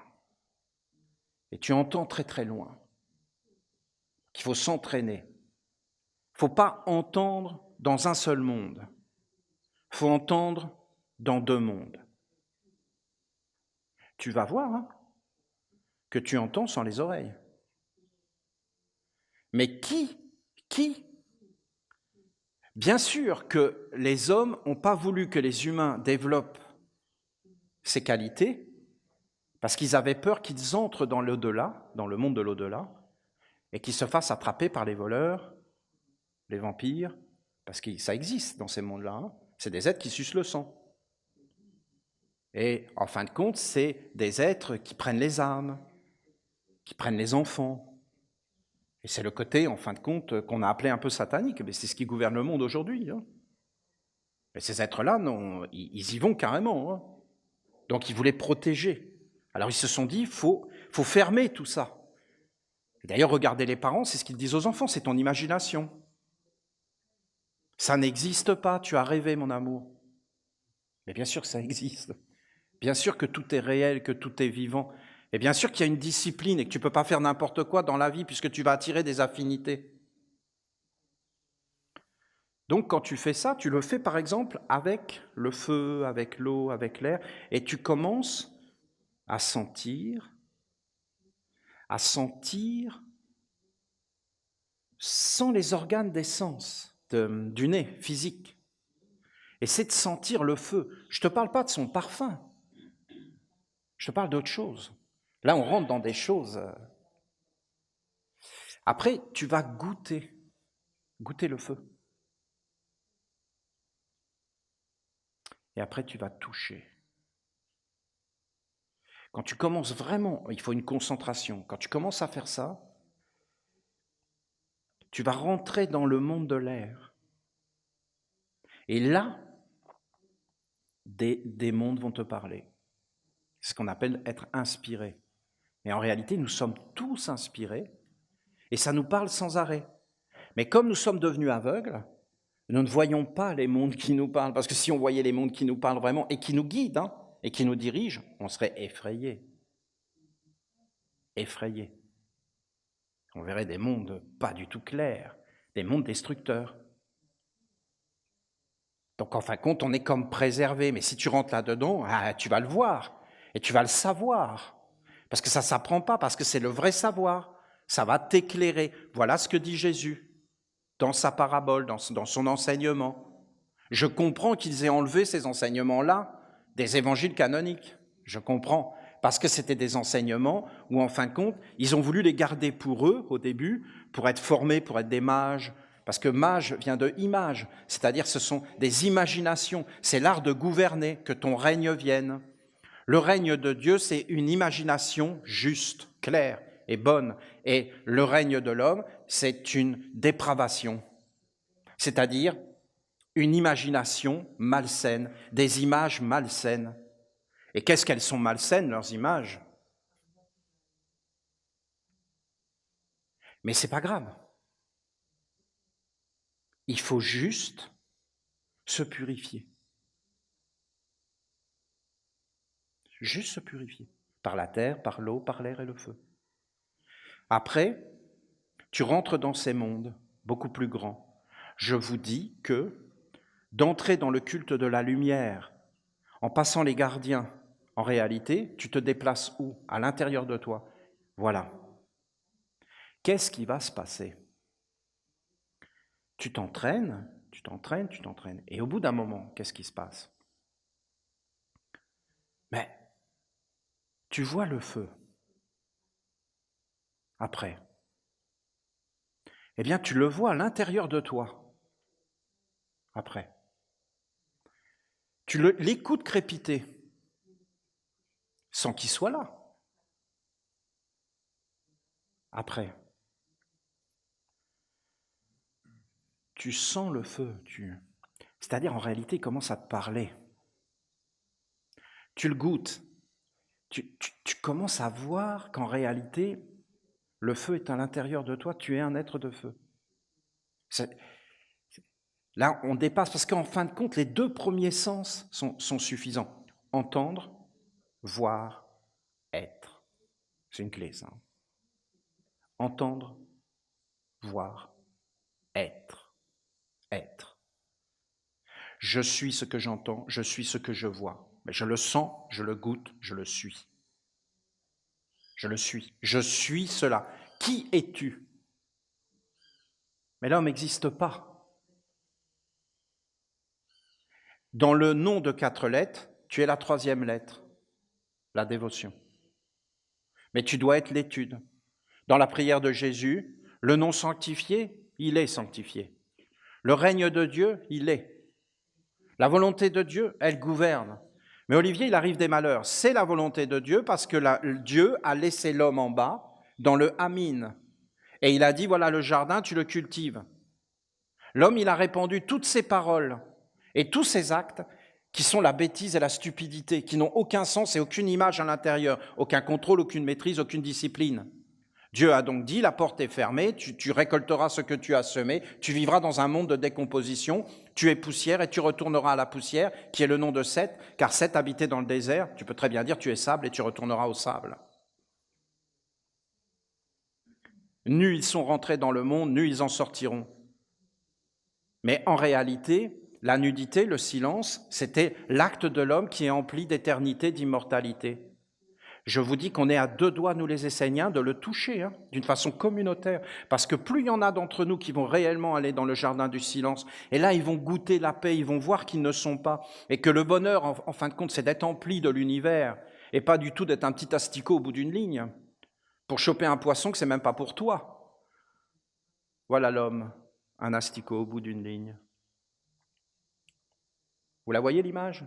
et tu entends très très loin. Il faut s'entraîner. Il ne faut pas entendre dans un seul monde. Il faut entendre dans deux mondes. Tu vas voir que tu entends sans les oreilles. Mais qui Bien sûr que les hommes n'ont pas voulu que les humains développent ces qualités parce qu'ils avaient peur qu'ils entrent dans l'au-delà, dans le monde de l'au-delà, et qu'ils se fassent attraper par les voleurs, les vampires, parce que ça existe dans ces mondes-là. C'est des êtres qui sucent le sang. Et en fin de compte, c'est des êtres qui prennent les âmes, qui prennent les enfants. Et c'est le côté, en fin de compte, qu'on a appelé un peu satanique, mais c'est ce qui gouverne le monde aujourd'hui. Et ces êtres-là, non, ils y vont carrément. Donc ils voulaient protéger. Alors ils se sont dit, il faut fermer tout ça. Et d'ailleurs, regardez les parents, c'est ce qu'ils disent aux enfants, c'est ton imagination. Ça n'existe pas, tu as rêvé, mon amour. Mais bien sûr que ça existe. Bien sûr que tout est réel, que tout est vivant. Et bien sûr qu'il y a une discipline et que tu ne peux pas faire n'importe quoi dans la vie puisque tu vas attirer des affinités. Donc quand tu fais ça, tu le fais par exemple avec le feu, avec l'eau, avec l'air, et tu commences à sentir sans les organes des sens, du nez, physique. Et c'est de sentir le feu. Je ne te parle pas de son parfum. Je te parle d'autre chose. Là, on rentre dans des choses. Après, tu vas goûter le feu. Et après, tu vas toucher. Quand tu commences vraiment, il faut une concentration. Quand tu commences à faire ça, tu vas rentrer dans le monde de l'air. Et là, des mondes vont te parler. C'est ce qu'on appelle être inspiré. Mais en réalité, nous sommes tous inspirés et ça nous parle sans arrêt. Mais comme nous sommes devenus aveugles, nous ne voyons pas les mondes qui nous parlent. Parce que si on voyait les mondes qui nous parlent vraiment et qui nous guident et qui nous dirigent, on serait effrayés. Effrayés. On verrait des mondes pas du tout clairs, des mondes destructeurs. Donc en fin de compte, on est comme préservé. Mais si tu rentres là-dedans, tu vas le voir et tu vas le savoir. Parce que ça ne s'apprend pas, parce que c'est le vrai savoir. Ça va t'éclairer. Voilà ce que dit Jésus dans sa parabole, dans son enseignement. Je comprends qu'ils aient enlevé ces enseignements-là des évangiles canoniques. Je comprends. Parce que c'était des enseignements où, en fin de compte, ils ont voulu les garder pour eux, au début, pour être formés, pour être des mages. Parce que mage vient de image, c'est-à-dire ce sont des imaginations. C'est l'art de gouverner, que ton règne vienne. Le règne de Dieu, c'est une imagination juste, claire et bonne. Et le règne de l'homme, c'est une dépravation, c'est-à-dire une imagination malsaine, des images malsaines. Et qu'est-ce qu'elles sont malsaines, leurs images? Mais c'est pas grave. Il faut juste se purifier. Juste se purifier. Par la terre, par l'eau, par l'air et le feu. Après, tu rentres dans ces mondes beaucoup plus grands. Je vous dis que d'entrer dans le culte de la lumière en passant les gardiens, en réalité, tu te déplaces où? À l'intérieur de toi. Voilà. Qu'est-ce qui va se passer? Tu t'entraînes. Et au bout d'un moment, qu'est-ce qui se passe? Mais tu vois le feu. Après. Eh bien, tu le vois à l'intérieur de toi. Après. Tu l'écoutes crépiter sans qu'il soit là. Après. Tu sens le feu. C'est-à-dire, en réalité, il commence à te parler. Tu le goûtes. Tu commences à voir qu'en réalité, le feu est à l'intérieur de toi, tu es un être de feu. Là, on dépasse, parce qu'en fin de compte, les deux premiers sens sont suffisants. Entendre, voir, être. C'est une clé, ça. Entendre, voir, être. Être. Je suis ce que j'entends, je suis ce que je vois. Mais je le sens, je le goûte, je le suis. Je le suis. Je suis cela. Qui es-tu? Mais l'homme n'existe pas. Dans le nom de 4 lettres, tu es la 3e lettre, la dévotion. Mais tu dois être l'étude. Dans la prière de Jésus, le nom sanctifié, il est sanctifié. Le règne de Dieu, il est. La volonté de Dieu, elle gouverne. Mais Olivier, il arrive des malheurs. C'est la volonté de Dieu parce que Dieu a laissé l'homme en bas, dans le Amin. Et il a dit, voilà le jardin, tu le cultives. L'homme, il a répandu toutes ses paroles et tous ses actes qui sont la bêtise et la stupidité, qui n'ont aucun sens et aucune image à l'intérieur, aucun contrôle, aucune maîtrise, aucune discipline. Dieu a donc dit, la porte est fermée, tu récolteras ce que tu as semé, tu vivras dans un monde de décomposition, tu es poussière et tu retourneras à la poussière, qui est le nom de Seth, car Seth habitait dans le désert, tu peux très bien dire tu es sable et tu retourneras au sable. Nus ils sont rentrés dans le monde, nus ils en sortiront. Mais en réalité, la nudité, le silence, c'était l'acte de l'homme qui est empli d'éternité, d'immortalité. Je vous dis qu'on est à 2 doigts, nous les Esséniens, de le toucher, hein, d'une façon communautaire. Parce que plus il y en a d'entre nous qui vont réellement aller dans le jardin du silence, et là, ils vont goûter la paix, ils vont voir qu'ils ne sont pas, et que le bonheur, en fin de compte, c'est d'être empli de l'univers, et pas du tout d'être un petit asticot au bout d'une ligne, pour choper un poisson que c'est même pas pour toi. Voilà l'homme, un asticot au bout d'une ligne. Vous la voyez, l'image ?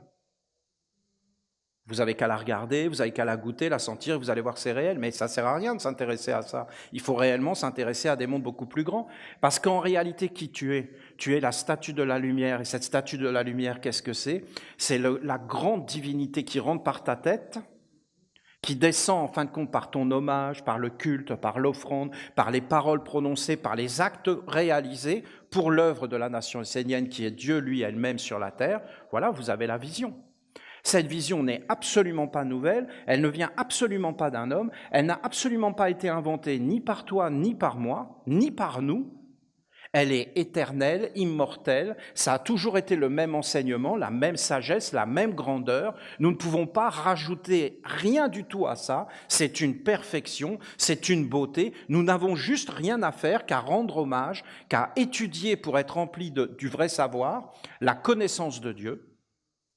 Vous avez qu'à la regarder, vous avez qu'à la goûter, la sentir, vous allez voir que c'est réel, mais ça ne sert à rien de s'intéresser à ça. Il faut réellement s'intéresser à des mondes beaucoup plus grands. Parce qu'en réalité, qui tu es ? Tu es la statue de la lumière. Et cette statue de la lumière, qu'est-ce que c'est ? C'est la grande divinité qui rentre par ta tête, qui descend en fin de compte par ton hommage, par le culte, par l'offrande, par les paroles prononcées, par les actes réalisés pour l'œuvre de la nation essénienne qui est Dieu, lui, elle-même sur la terre. Voilà, vous avez la vision. Cette vision n'est absolument pas nouvelle, elle ne vient absolument pas d'un homme, elle n'a absolument pas été inventée ni par toi, ni par moi, ni par nous. Elle est éternelle, immortelle, ça a toujours été le même enseignement, la même sagesse, la même grandeur. Nous ne pouvons pas rajouter rien du tout à ça, c'est une perfection, c'est une beauté. Nous n'avons juste rien à faire qu'à rendre hommage, qu'à étudier pour être rempli du vrai savoir, la connaissance de Dieu.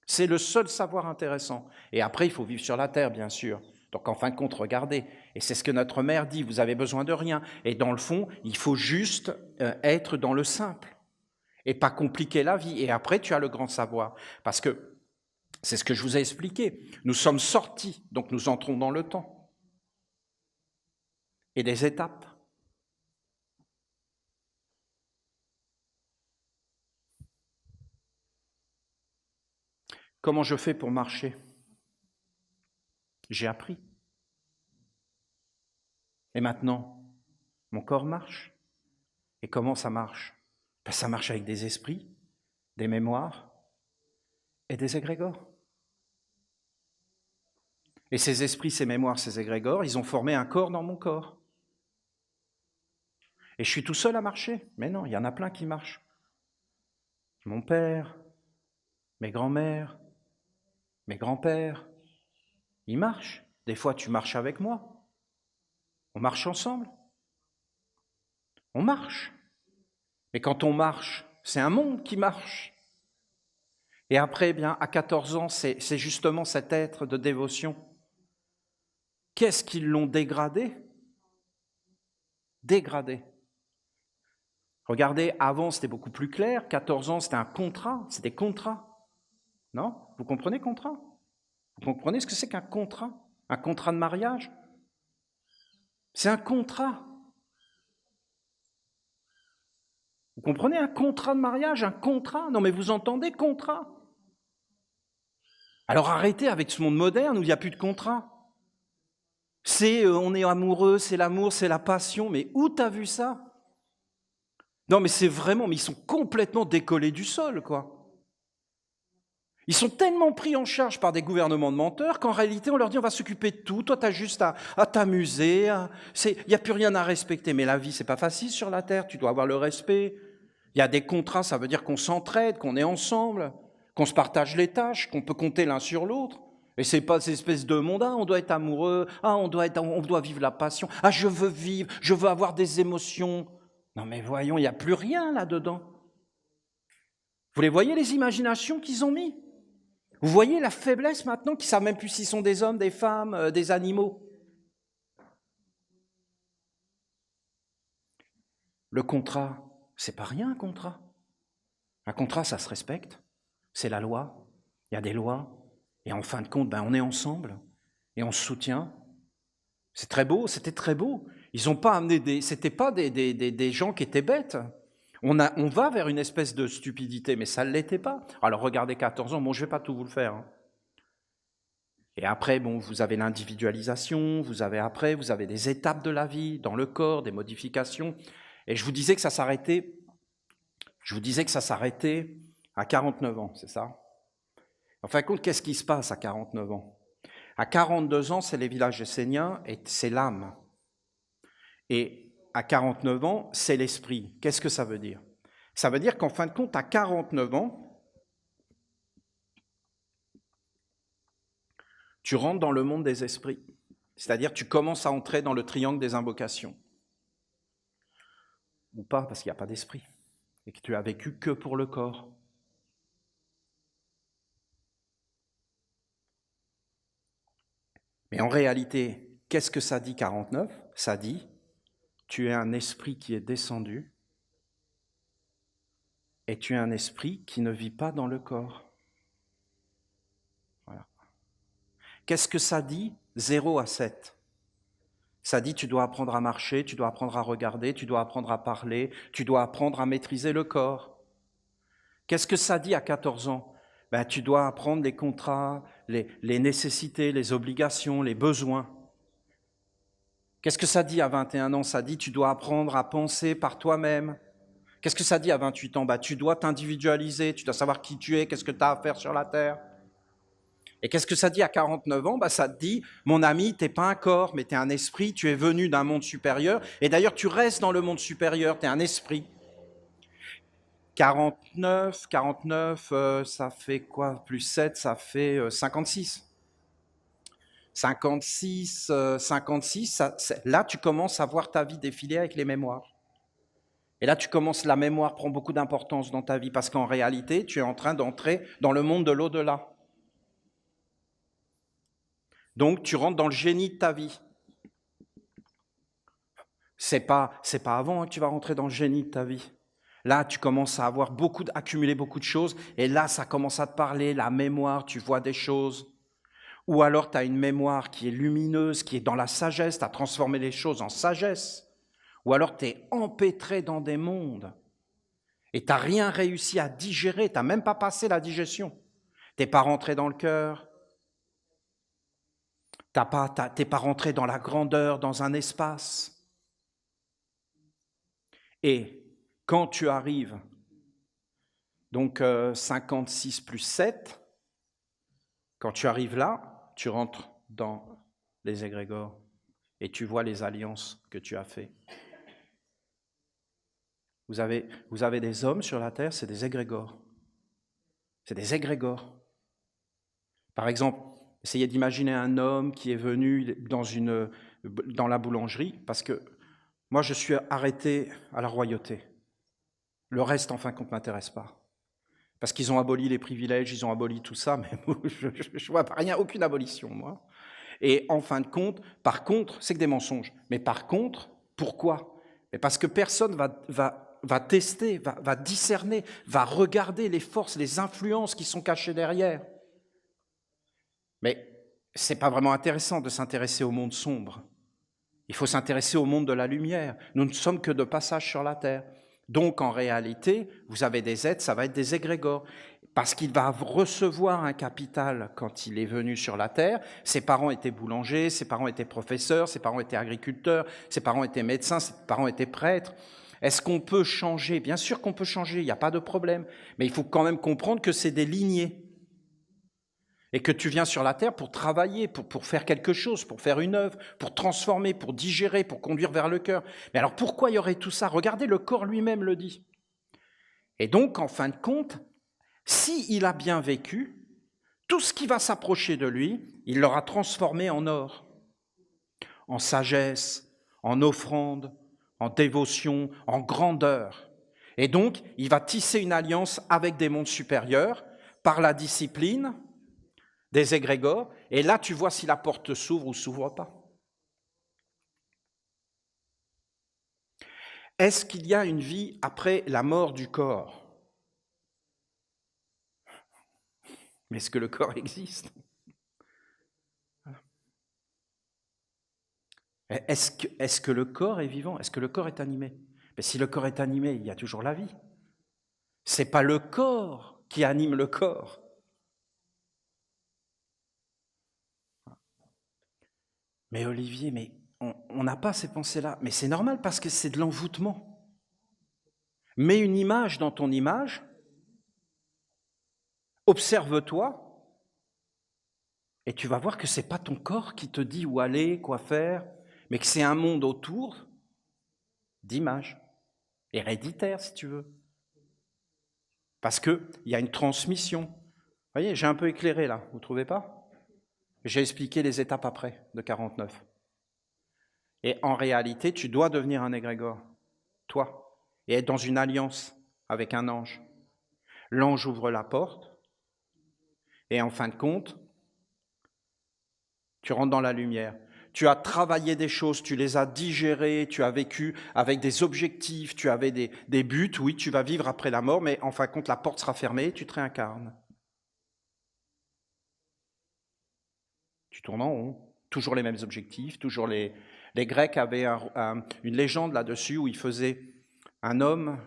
C'est le seul savoir intéressant. Et après, il faut vivre sur la terre, bien sûr. Donc, en fin de compte, regardez. Et c'est ce que notre mère dit, vous avez besoin de rien. Et dans le fond, il faut juste être dans le simple et pas compliquer la vie. Et après, tu as le grand savoir. Parce que c'est ce que je vous ai expliqué. Nous sommes sortis, donc nous entrons dans le temps. Et des étapes. Comment je fais pour marcher ? J'ai appris. Et maintenant, mon corps marche. Et comment ça marche ? Ben, ça marche avec des esprits, des mémoires et des égrégores. Et ces esprits, ces mémoires, ces égrégores, ils ont formé un corps dans mon corps. Et je suis tout seul à marcher. Mais non, il y en a plein qui marchent. Mon père, mes grands-mères, mes grands-pères, ils marchent. Des fois, tu marches avec moi. On marche ensemble. On marche. Mais quand on marche, c'est un monde qui marche. Et après, eh bien, à 14 ans, c'est justement cet être de dévotion. Qu'est-ce qu'ils l'ont dégradé ? Dégradé. Regardez, avant, c'était beaucoup plus clair. 14 ans, c'était un contrat. C'était contrat. Non ? Vous comprenez contrat ? Vous comprenez ce que c'est qu'un contrat ? Un contrat de mariage ? C'est un contrat. Vous comprenez un contrat de mariage, un contrat ? Non mais vous entendez contrat ? Alors arrêtez avec ce monde moderne où il n'y a plus de contrat. On est amoureux, c'est l'amour, c'est la passion, mais où t'as vu ça ? Non mais c'est vraiment, mais ils sont complètement décollés du sol, quoi. Ils sont tellement pris en charge par des gouvernements de menteurs qu'en réalité, on leur dit on va s'occuper de tout, toi tu as juste à t'amuser, il n'y a plus rien à respecter. Mais la vie, c'est pas facile sur la terre, tu dois avoir le respect. Il y a des contrats, ça veut dire qu'on s'entraide, qu'on est ensemble, qu'on se partage les tâches, qu'on peut compter l'un sur l'autre. Et c'est pas ces espèces de monde, on doit être amoureux, on doit vivre la passion, je veux vivre, je veux avoir des émotions. Non mais voyons, il n'y a plus rien là-dedans. Vous les voyez les imaginations qu'ils ont mis ? Vous voyez la faiblesse maintenant, qu'ils ne savent même plus s'ils sont des hommes, des femmes, des animaux. Le contrat, c'est pas rien un contrat. Un contrat, ça se respecte. C'est la loi. Il y a des lois. Et en fin de compte, on est ensemble et on se soutient. C'est très beau, c'était très beau. Ils n'ont pas amené c'était pas des gens qui étaient bêtes. On va vers une espèce de stupidité, mais ça ne l'était pas. Alors regardez 14 ans, je ne vais pas tout vous le faire. Hein. Et après, vous avez l'individualisation, vous avez des étapes de la vie, dans le corps, des modifications. Et je vous disais que ça s'arrêtait à 49 ans, c'est ça ? En fin de compte, qu'est-ce qui se passe à 49 ans ? À 42 ans, c'est les villages esséniens et c'est l'âme. Et à 49 ans, c'est l'esprit. Qu'est-ce que ça veut dire ? Ça veut dire qu'en fin de compte, à 49 ans, tu rentres dans le monde des esprits. C'est-à-dire tu commences à entrer dans le triangle des invocations. Ou pas, parce qu'il n'y a pas d'esprit. Et que tu as vécu que pour le corps. Mais en réalité, qu'est-ce que ça dit 49 ? Ça dit, tu es un esprit qui est descendu et tu es un esprit qui ne vit pas dans le corps. Voilà. Qu'est-ce que ça dit 0 à 7 ? Ça dit, tu dois apprendre à marcher, tu dois apprendre à regarder, tu dois apprendre à parler, tu dois apprendre à maîtriser le corps. Qu'est-ce que ça dit à 14 ans ? Ben, tu dois apprendre les contrats, les nécessités, les obligations, les besoins. Qu'est-ce que ça dit à 21 ans ? Ça dit, tu dois apprendre à penser par toi-même. Qu'est-ce que ça dit à 28 ans ? Ben, tu dois t'individualiser, tu dois savoir qui tu es, qu'est-ce que tu as à faire sur la terre. Et qu'est-ce que ça dit à 49 ans ? Ben, ça te dit, mon ami, tu n'es pas un corps, mais tu es un esprit, tu es venu d'un monde supérieur, et d'ailleurs tu restes dans le monde supérieur, tu es un esprit. 49, ça fait quoi ? Plus 7, ça fait 56. 56, là tu commences à voir ta vie défiler avec les mémoires. Et là la mémoire prend beaucoup d'importance dans ta vie, parce qu'en réalité, tu es en train d'entrer dans le monde de l'au-delà. Donc, tu rentres dans le génie de ta vie. C'est pas avant que tu vas rentrer dans le génie de ta vie. Là, tu commences à accumuler beaucoup de choses, et là, ça commence à te parler, la mémoire, tu vois des choses. Ou alors, tu as une mémoire qui est lumineuse, qui est dans la sagesse, tu as transformé les choses en sagesse. Ou alors, tu es empêtré dans des mondes, et tu n'as rien réussi à digérer, tu n'as même pas passé la digestion. Tu n'es pas rentré dans le cœur, tu n'es pas rentré dans la grandeur, dans un espace. Et quand tu arrives, donc 56 plus 7, quand tu arrives là, tu rentres dans les égrégores et tu vois les alliances que tu as faites. Vous avez des hommes sur la terre, c'est des égrégores. C'est des égrégores. Par exemple, essayez d'imaginer un homme qui est venu dans la boulangerie, parce que moi je suis arrêté à la royauté. Le reste, en fin de compte, ne m'intéresse pas. Parce qu'ils ont aboli les privilèges, ils ont aboli tout ça, mais je ne vois rien, aucune abolition, moi. Et en fin de compte, par contre, c'est que des mensonges. Mais par contre, pourquoi ? Mais parce que personne va tester, va discerner, va regarder les forces, les influences qui sont cachées derrière. Mais ce n'est pas vraiment intéressant de s'intéresser au monde sombre. Il faut s'intéresser au monde de la lumière. Nous ne sommes que de passage sur la terre. Donc, en réalité, vous avez des êtres, ça va être des égrégores. Parce qu'il va recevoir un capital quand il est venu sur la terre. Ses parents étaient boulangers, ses parents étaient professeurs, ses parents étaient agriculteurs, ses parents étaient médecins, ses parents étaient prêtres. Est-ce qu'on peut changer ? Bien sûr qu'on peut changer, il n'y a pas de problème. Mais il faut quand même comprendre que c'est des lignées. Et que tu viens sur la terre pour travailler, pour faire quelque chose, pour faire une œuvre, pour transformer, pour digérer, pour conduire vers le cœur. Mais alors pourquoi il y aurait tout ça ? Regardez, le corps lui-même le dit. Et donc, en fin de compte, s'il a bien vécu, tout ce qui va s'approcher de lui, il l'aura transformé en or, en sagesse, en offrande, en dévotion, en grandeur. Et donc, il va tisser une alliance avec des mondes supérieurs par la discipline, des égrégores, et là tu vois si la porte s'ouvre ou s'ouvre pas. Est-ce qu'il y a une vie après la mort du corps ? Mais est-ce que le corps existe ? Est-ce que le corps est vivant ? Est-ce que le corps est animé ? Mais si le corps est animé, il y a toujours la vie. C'est pas le corps qui anime le corps. Mais Olivier, mais on n'a pas ces pensées-là. Mais c'est normal parce que c'est de l'envoûtement. Mets une image dans ton image, observe-toi, et tu vas voir que ce n'est pas ton corps qui te dit où aller, quoi faire, mais que c'est un monde autour d'images, héréditaire si tu veux. Parce qu'il y a une transmission. Vous voyez, j'ai un peu éclairé là, vous ne trouvez pas ? J'ai expliqué les étapes après de 49. Et en réalité, tu dois devenir un égrégore, toi, et être dans une alliance avec un ange. L'ange ouvre la porte, et en fin de compte, tu rentres dans la lumière. Tu as travaillé des choses, tu les as digérées, tu as vécu avec des objectifs, tu avais des buts. Oui, tu vas vivre après la mort, mais en fin de compte, la porte sera fermée et tu te réincarnes. Tu tournes en rond, toujours les mêmes objectifs, toujours les Grecs avaient une légende là-dessus où ils faisaient un homme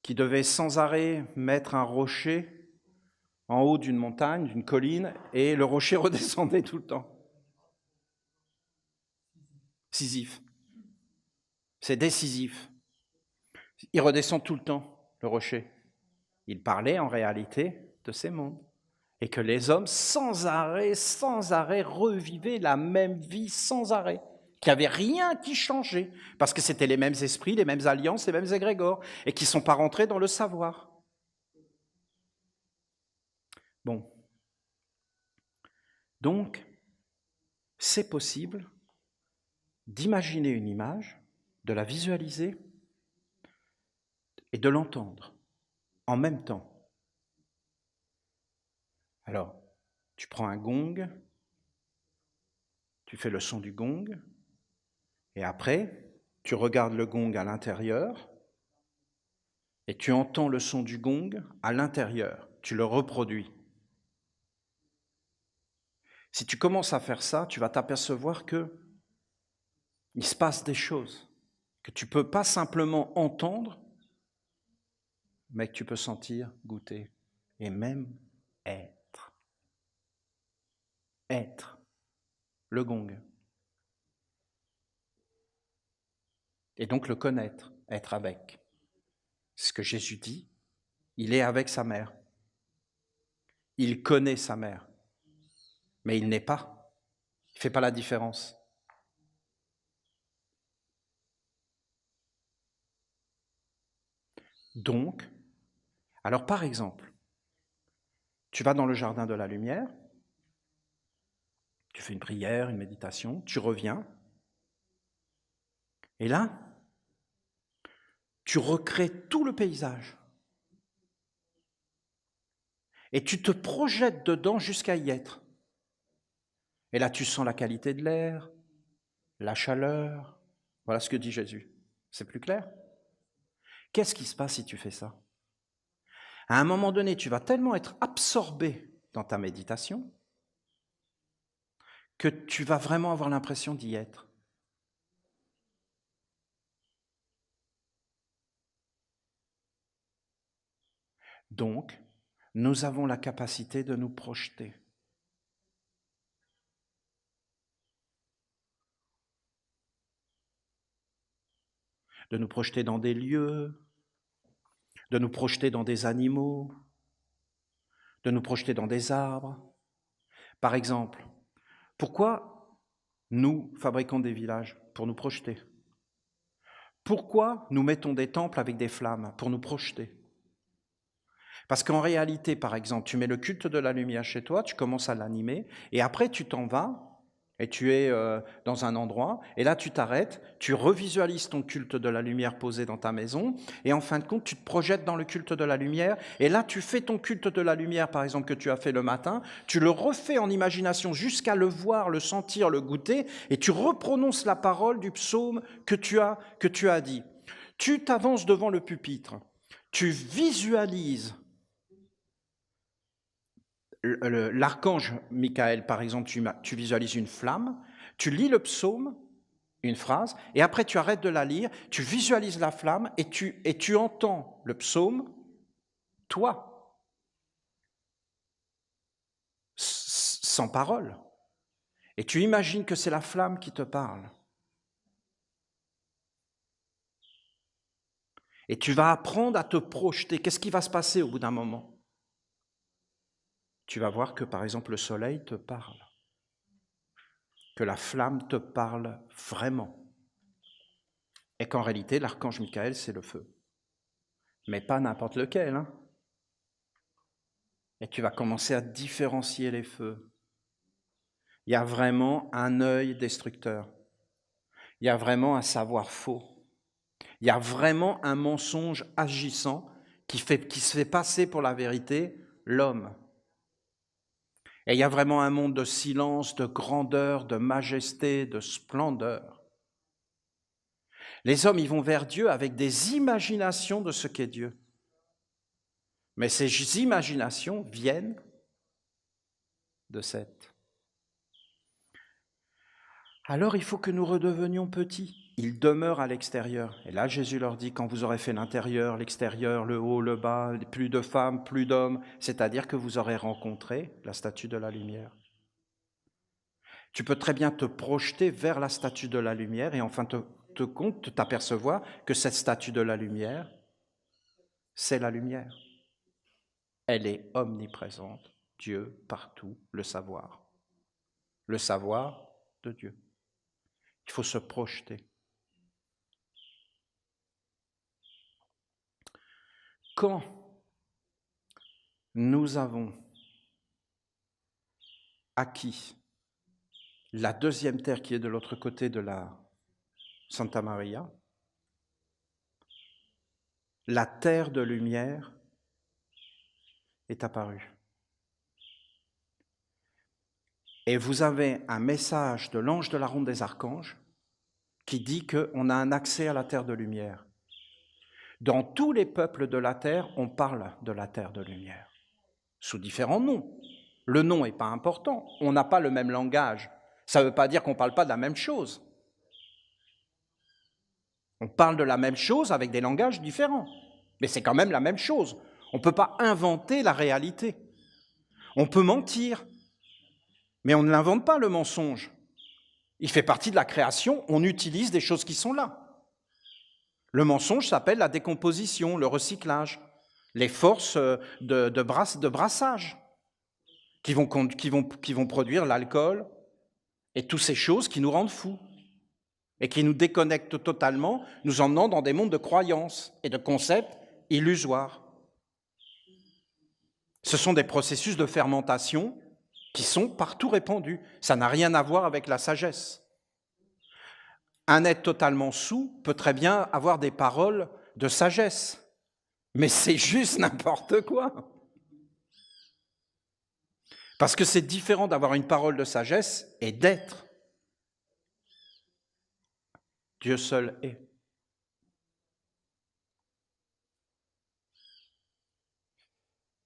qui devait sans arrêt mettre un rocher en haut d'une montagne, d'une colline, et le rocher redescendait tout le temps. Sisyphe. C'est décisif. Il redescend tout le temps, le rocher. Il parlait en réalité de ces mondes. Et que les hommes, sans arrêt, revivaient la même vie sans arrêt. Qu'il n'y avait rien qui changeait. Parce que c'était les mêmes esprits, les mêmes alliances, les mêmes égrégores. Et qui ne sont pas rentrés dans le savoir. Bon. Donc, c'est possible d'imaginer une image, de la visualiser et de l'entendre en même temps. Alors, tu prends un gong, tu fais le son du gong, et après, tu regardes le gong à l'intérieur, et tu entends le son du gong à l'intérieur, tu le reproduis. Si tu commences à faire ça, tu vas t'apercevoir que il se passe des choses que tu ne peux pas simplement entendre, mais que tu peux sentir, goûter, et même être. Être. Le gong. Et donc le connaître, être avec. C'est ce que Jésus dit, il est avec sa mère. Il connaît sa mère, mais il n'est pas. Il ne fait pas la différence. Donc, alors par exemple, tu vas dans le jardin de la lumière, tu fais une prière, une méditation, tu reviens, et là, tu recrées tout le paysage. Et tu te projettes dedans jusqu'à y être. Et là, tu sens la qualité de l'air, la chaleur. Voilà ce que dit Jésus. C'est plus clair ? Qu'est-ce qui se passe si tu fais ça ? À un moment donné, tu vas tellement être absorbé dans ta méditation que tu vas vraiment avoir l'impression d'y être. Donc, nous avons la capacité de nous projeter. De nous projeter dans des lieux, de nous projeter dans des animaux, de nous projeter dans des arbres. Par exemple, pourquoi nous fabriquons des villages ? Pour nous projeter. Pourquoi nous mettons des temples avec des flammes ? Pour nous projeter. Parce qu'en réalité, par exemple, tu mets le culte de la lumière chez toi, tu commences à l'animer, et après tu t'en vas, et tu es dans un endroit, et là tu t'arrêtes, tu revisualises ton culte de la lumière posé dans ta maison, et en fin de compte, tu te projettes dans le culte de la lumière, et là tu fais ton culte de la lumière, par exemple, que tu as fait le matin, tu le refais en imagination jusqu'à le voir, le sentir, le goûter, et tu reprononces la parole du psaume que tu as dit. Tu t'avances devant le pupitre, tu visualises l'archange Michael, par exemple, tu visualises une flamme, tu lis le psaume, une phrase, et après tu arrêtes de la lire, tu visualises la flamme et tu entends le psaume, toi, sans parole. Et tu imagines que c'est la flamme qui te parle. Et tu vas apprendre à te projeter. Qu'est-ce qui va se passer au bout d'un moment ? Tu vas voir que, par exemple, le soleil te parle, que la flamme te parle vraiment, et qu'en réalité, l'archange Michael, c'est le feu. Mais pas n'importe lequel. Hein. Et tu vas commencer à différencier les feux. Il y a vraiment un œil destructeur. Il y a vraiment un savoir faux. Il y a vraiment un mensonge agissant qui se fait passer pour la vérité, l'homme. Et il y a vraiment un monde de silence, de grandeur, de majesté, de splendeur. Les hommes, ils vont vers Dieu avec des imaginations de ce qu'est Dieu. Mais ces imaginations viennent de Seth. Alors il faut que nous redevenions petits. Ils demeurent à l'extérieur. Et là, Jésus leur dit, quand vous aurez fait l'intérieur, l'extérieur, le haut, le bas, plus de femmes, plus d'hommes, c'est-à-dire que vous aurez rencontré la statue de la lumière. Tu peux très bien te projeter vers la statue de la lumière et enfin t'apercevoir que cette statue de la lumière, c'est la lumière. Elle est omniprésente, Dieu partout, le savoir de Dieu. Il faut se projeter. Quand nous avons acquis la deuxième terre qui est de l'autre côté de la Santa Maria, la terre de lumière est apparue. Et vous avez un message de l'ange de la ronde des archanges qui dit qu'on a un accès à la terre de lumière. Dans tous les peuples de la terre, on parle de la terre de lumière, sous différents noms. Le nom n'est pas important, on n'a pas le même langage. Ça ne veut pas dire qu'on ne parle pas de la même chose. On parle de la même chose avec des langages différents, mais c'est quand même la même chose. On ne peut pas inventer la réalité. On peut mentir, mais on ne l'invente pas, le mensonge. Il fait partie de la création, on utilise des choses qui sont là. Le mensonge s'appelle la décomposition, le recyclage, les forces de brassage qui vont produire l'alcool et toutes ces choses qui nous rendent fous et qui nous déconnectent totalement, nous emmenant dans des mondes de croyances et de concepts illusoires. Ce sont des processus de fermentation qui sont partout répandus. Ça n'a rien à voir avec la sagesse. Un être totalement saoul peut très bien avoir des paroles de sagesse, mais c'est juste n'importe quoi. Parce que c'est différent d'avoir une parole de sagesse et d'être. Dieu seul est.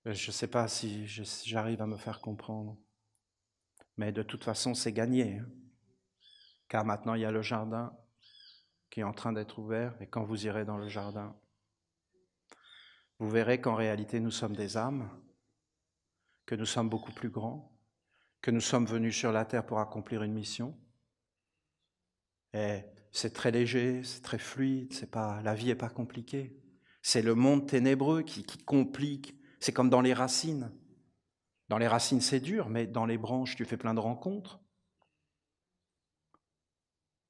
Je ne sais pas si j'arrive à me faire comprendre, mais de toute façon, c'est gagné. Car maintenant, il y a le jardin qui est en train d'être ouvert, et quand vous irez dans le jardin, vous verrez qu'en réalité, nous sommes des âmes, que nous sommes beaucoup plus grands, que nous sommes venus sur la terre pour accomplir une mission. Et c'est très léger, c'est très fluide, la vie n'est pas compliquée. C'est le monde ténébreux qui complique. C'est comme dans les racines. Dans les racines, c'est dur, mais dans les branches, tu fais plein de rencontres.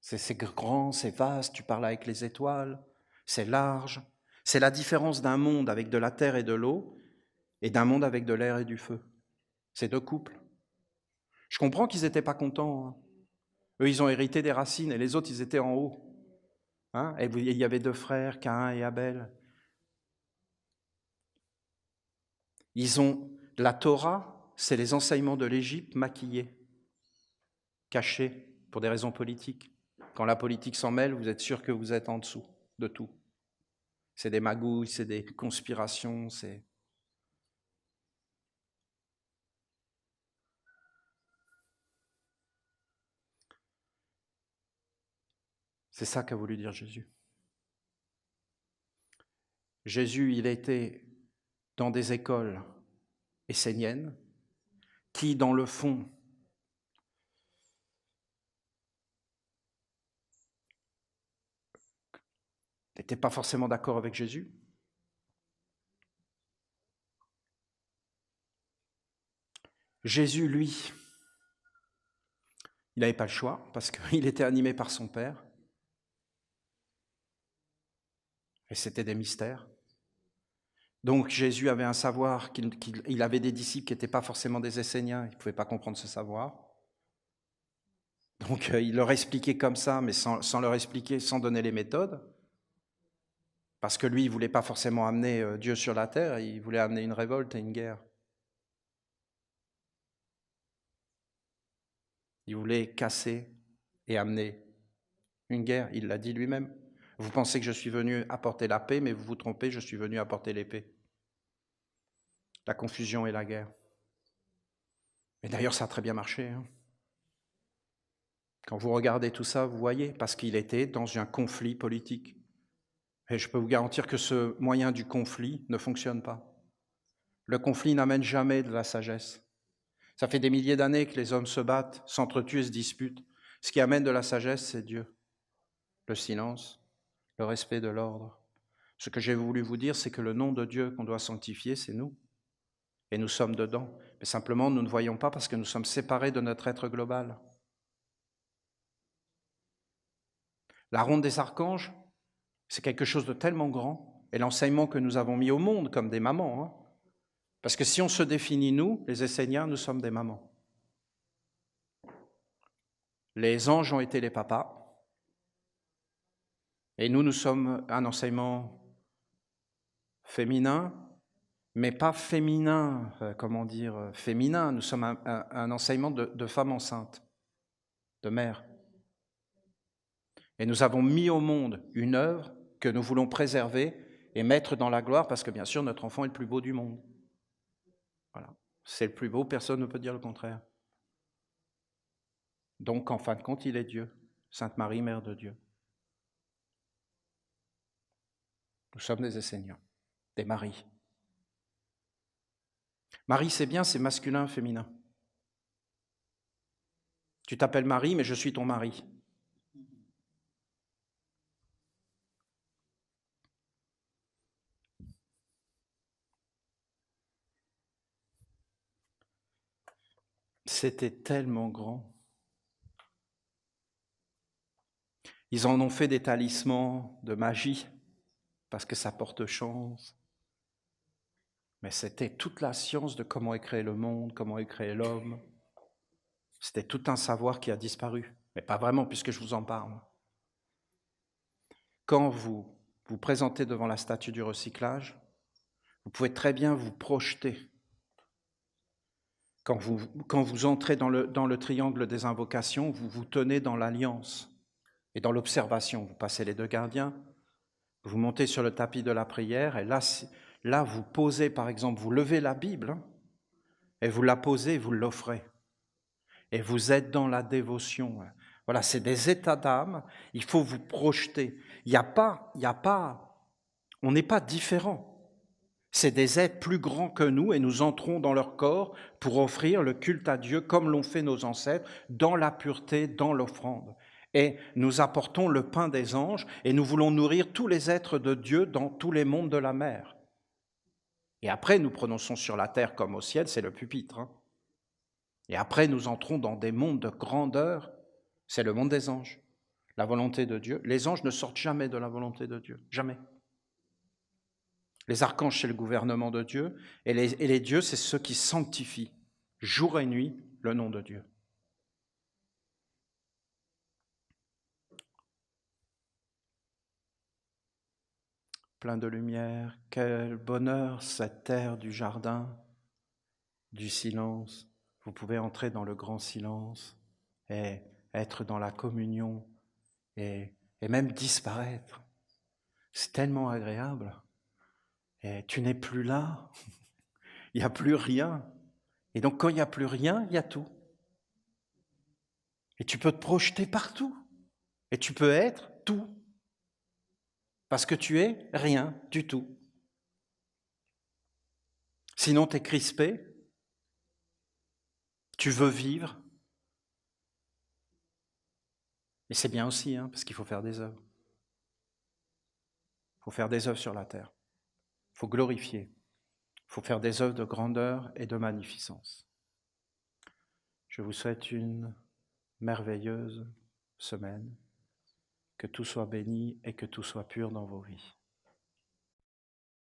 C'est grand, c'est vaste, tu parles avec les étoiles, c'est large. C'est la différence d'un monde avec de la terre et de l'eau et d'un monde avec de l'air et du feu. C'est deux couples. Je comprends qu'ils n'étaient pas contents. Hein. Eux, ils ont hérité des racines et les autres, ils étaient en haut. Hein, et il y avait deux frères, Caïn et Abel. La Torah, c'est les enseignements de l'Égypte maquillés, cachés pour des raisons politiques. Quand la politique s'en mêle, vous êtes sûr que vous êtes en dessous de tout. C'est des magouilles, c'est des conspirations, c'est ça qu'a voulu dire Jésus. Jésus, il était dans des écoles esséniennes qui, dans le fond, n'étaient pas forcément d'accord avec Jésus. Jésus, lui, il n'avait pas le choix parce qu'il était animé par son Père. Et c'était des mystères. Donc Jésus avait un savoir, il avait des disciples qui n'étaient pas forcément des Esséniens, ils ne pouvaient pas comprendre ce savoir. Donc il leur expliquait comme ça, mais sans leur expliquer, sans donner les méthodes. Parce que lui, il ne voulait pas forcément amener Dieu sur la terre, il voulait amener une révolte et une guerre. Il voulait casser et amener une guerre, il l'a dit lui-même. Vous pensez que je suis venu apporter la paix, mais vous vous trompez, je suis venu apporter l'épée. La confusion et la guerre. Et d'ailleurs, ça a très bien marché. Quand vous regardez tout ça, vous voyez, parce qu'il était dans un conflit politique. Et je peux vous garantir que ce moyen du conflit ne fonctionne pas. Le conflit n'amène jamais de la sagesse. Ça fait des milliers d'années que les hommes se battent, s'entretuent et se disputent. Ce qui amène de la sagesse, c'est Dieu. Le silence, le respect de l'ordre. Ce que j'ai voulu vous dire, c'est que le nom de Dieu qu'on doit sanctifier, c'est nous. Et nous sommes dedans. Mais simplement, nous ne voyons pas parce que nous sommes séparés de notre être global. La ronde des archanges, c'est quelque chose de tellement grand. Et l'enseignement que nous avons mis au monde comme des mamans. Parce que si on se définit, nous, les Esséniens, nous sommes des mamans. Les anges ont été les papas. Et nous sommes un enseignement féminin, mais pas féminin, féminin. Nous sommes un enseignement de femme enceinte, de mère. Et nous avons mis au monde une œuvre que nous voulons préserver et mettre dans la gloire, parce que bien sûr, notre enfant est le plus beau du monde. Voilà. C'est le plus beau, personne ne peut dire le contraire. Donc, en fin de compte, il est Dieu, Sainte Marie, Mère de Dieu. Nous sommes des Esséniens, des maris. Marie, c'est bien, c'est masculin, féminin. Tu t'appelles Marie, mais je suis ton mari. C'était tellement grand. Ils en ont fait des talismans de magie, parce que ça porte chance. Mais c'était toute la science de comment est créé le monde, comment est créé l'homme. C'était tout un savoir qui a disparu. Mais pas vraiment, puisque je vous en parle. Quand vous vous présentez devant la statue du recyclage, vous pouvez très bien vous projeter. Quand vous entrez dans le triangle des invocations, vous vous tenez dans l'alliance et dans l'observation. Vous passez les deux gardiens, vous montez sur le tapis de la prière, et là vous posez, par exemple, vous levez la Bible, et vous la posez et vous l'offrez. Et vous êtes dans la dévotion. Voilà, c'est des états d'âme, il faut vous projeter. On n'est pas différents. C'est des êtres plus grands que nous et nous entrons dans leur corps pour offrir le culte à Dieu comme l'ont fait nos ancêtres, dans la pureté, dans l'offrande. Et nous apportons le pain des anges et nous voulons nourrir tous les êtres de Dieu dans tous les mondes de la mer. Et après, nous prononçons sur la terre comme au ciel, c'est le pupitre. Et après, nous entrons dans des mondes de grandeur, c'est le monde des anges, la volonté de Dieu. Les anges ne sortent jamais de la volonté de Dieu, jamais. Les archanges, c'est le gouvernement de Dieu, et les dieux, c'est ceux qui sanctifient, jour et nuit, le nom de Dieu. Plein de lumière, quel bonheur cette terre du jardin, du silence. Vous pouvez entrer dans le grand silence et être dans la communion et même disparaître. C'est tellement agréable. Et tu n'es plus là, il n'y a plus rien. Et donc quand il n'y a plus rien, il y a tout. Et tu peux te projeter partout. Et tu peux être tout. Parce que tu es rien du tout. Sinon tu es crispé, tu veux vivre. Mais c'est bien aussi, parce qu'il faut faire des œuvres. Il faut faire des œuvres sur la terre. Il faut glorifier. Il faut faire des œuvres de grandeur et de magnificence. Je vous souhaite une merveilleuse semaine. Que tout soit béni et que tout soit pur dans vos vies.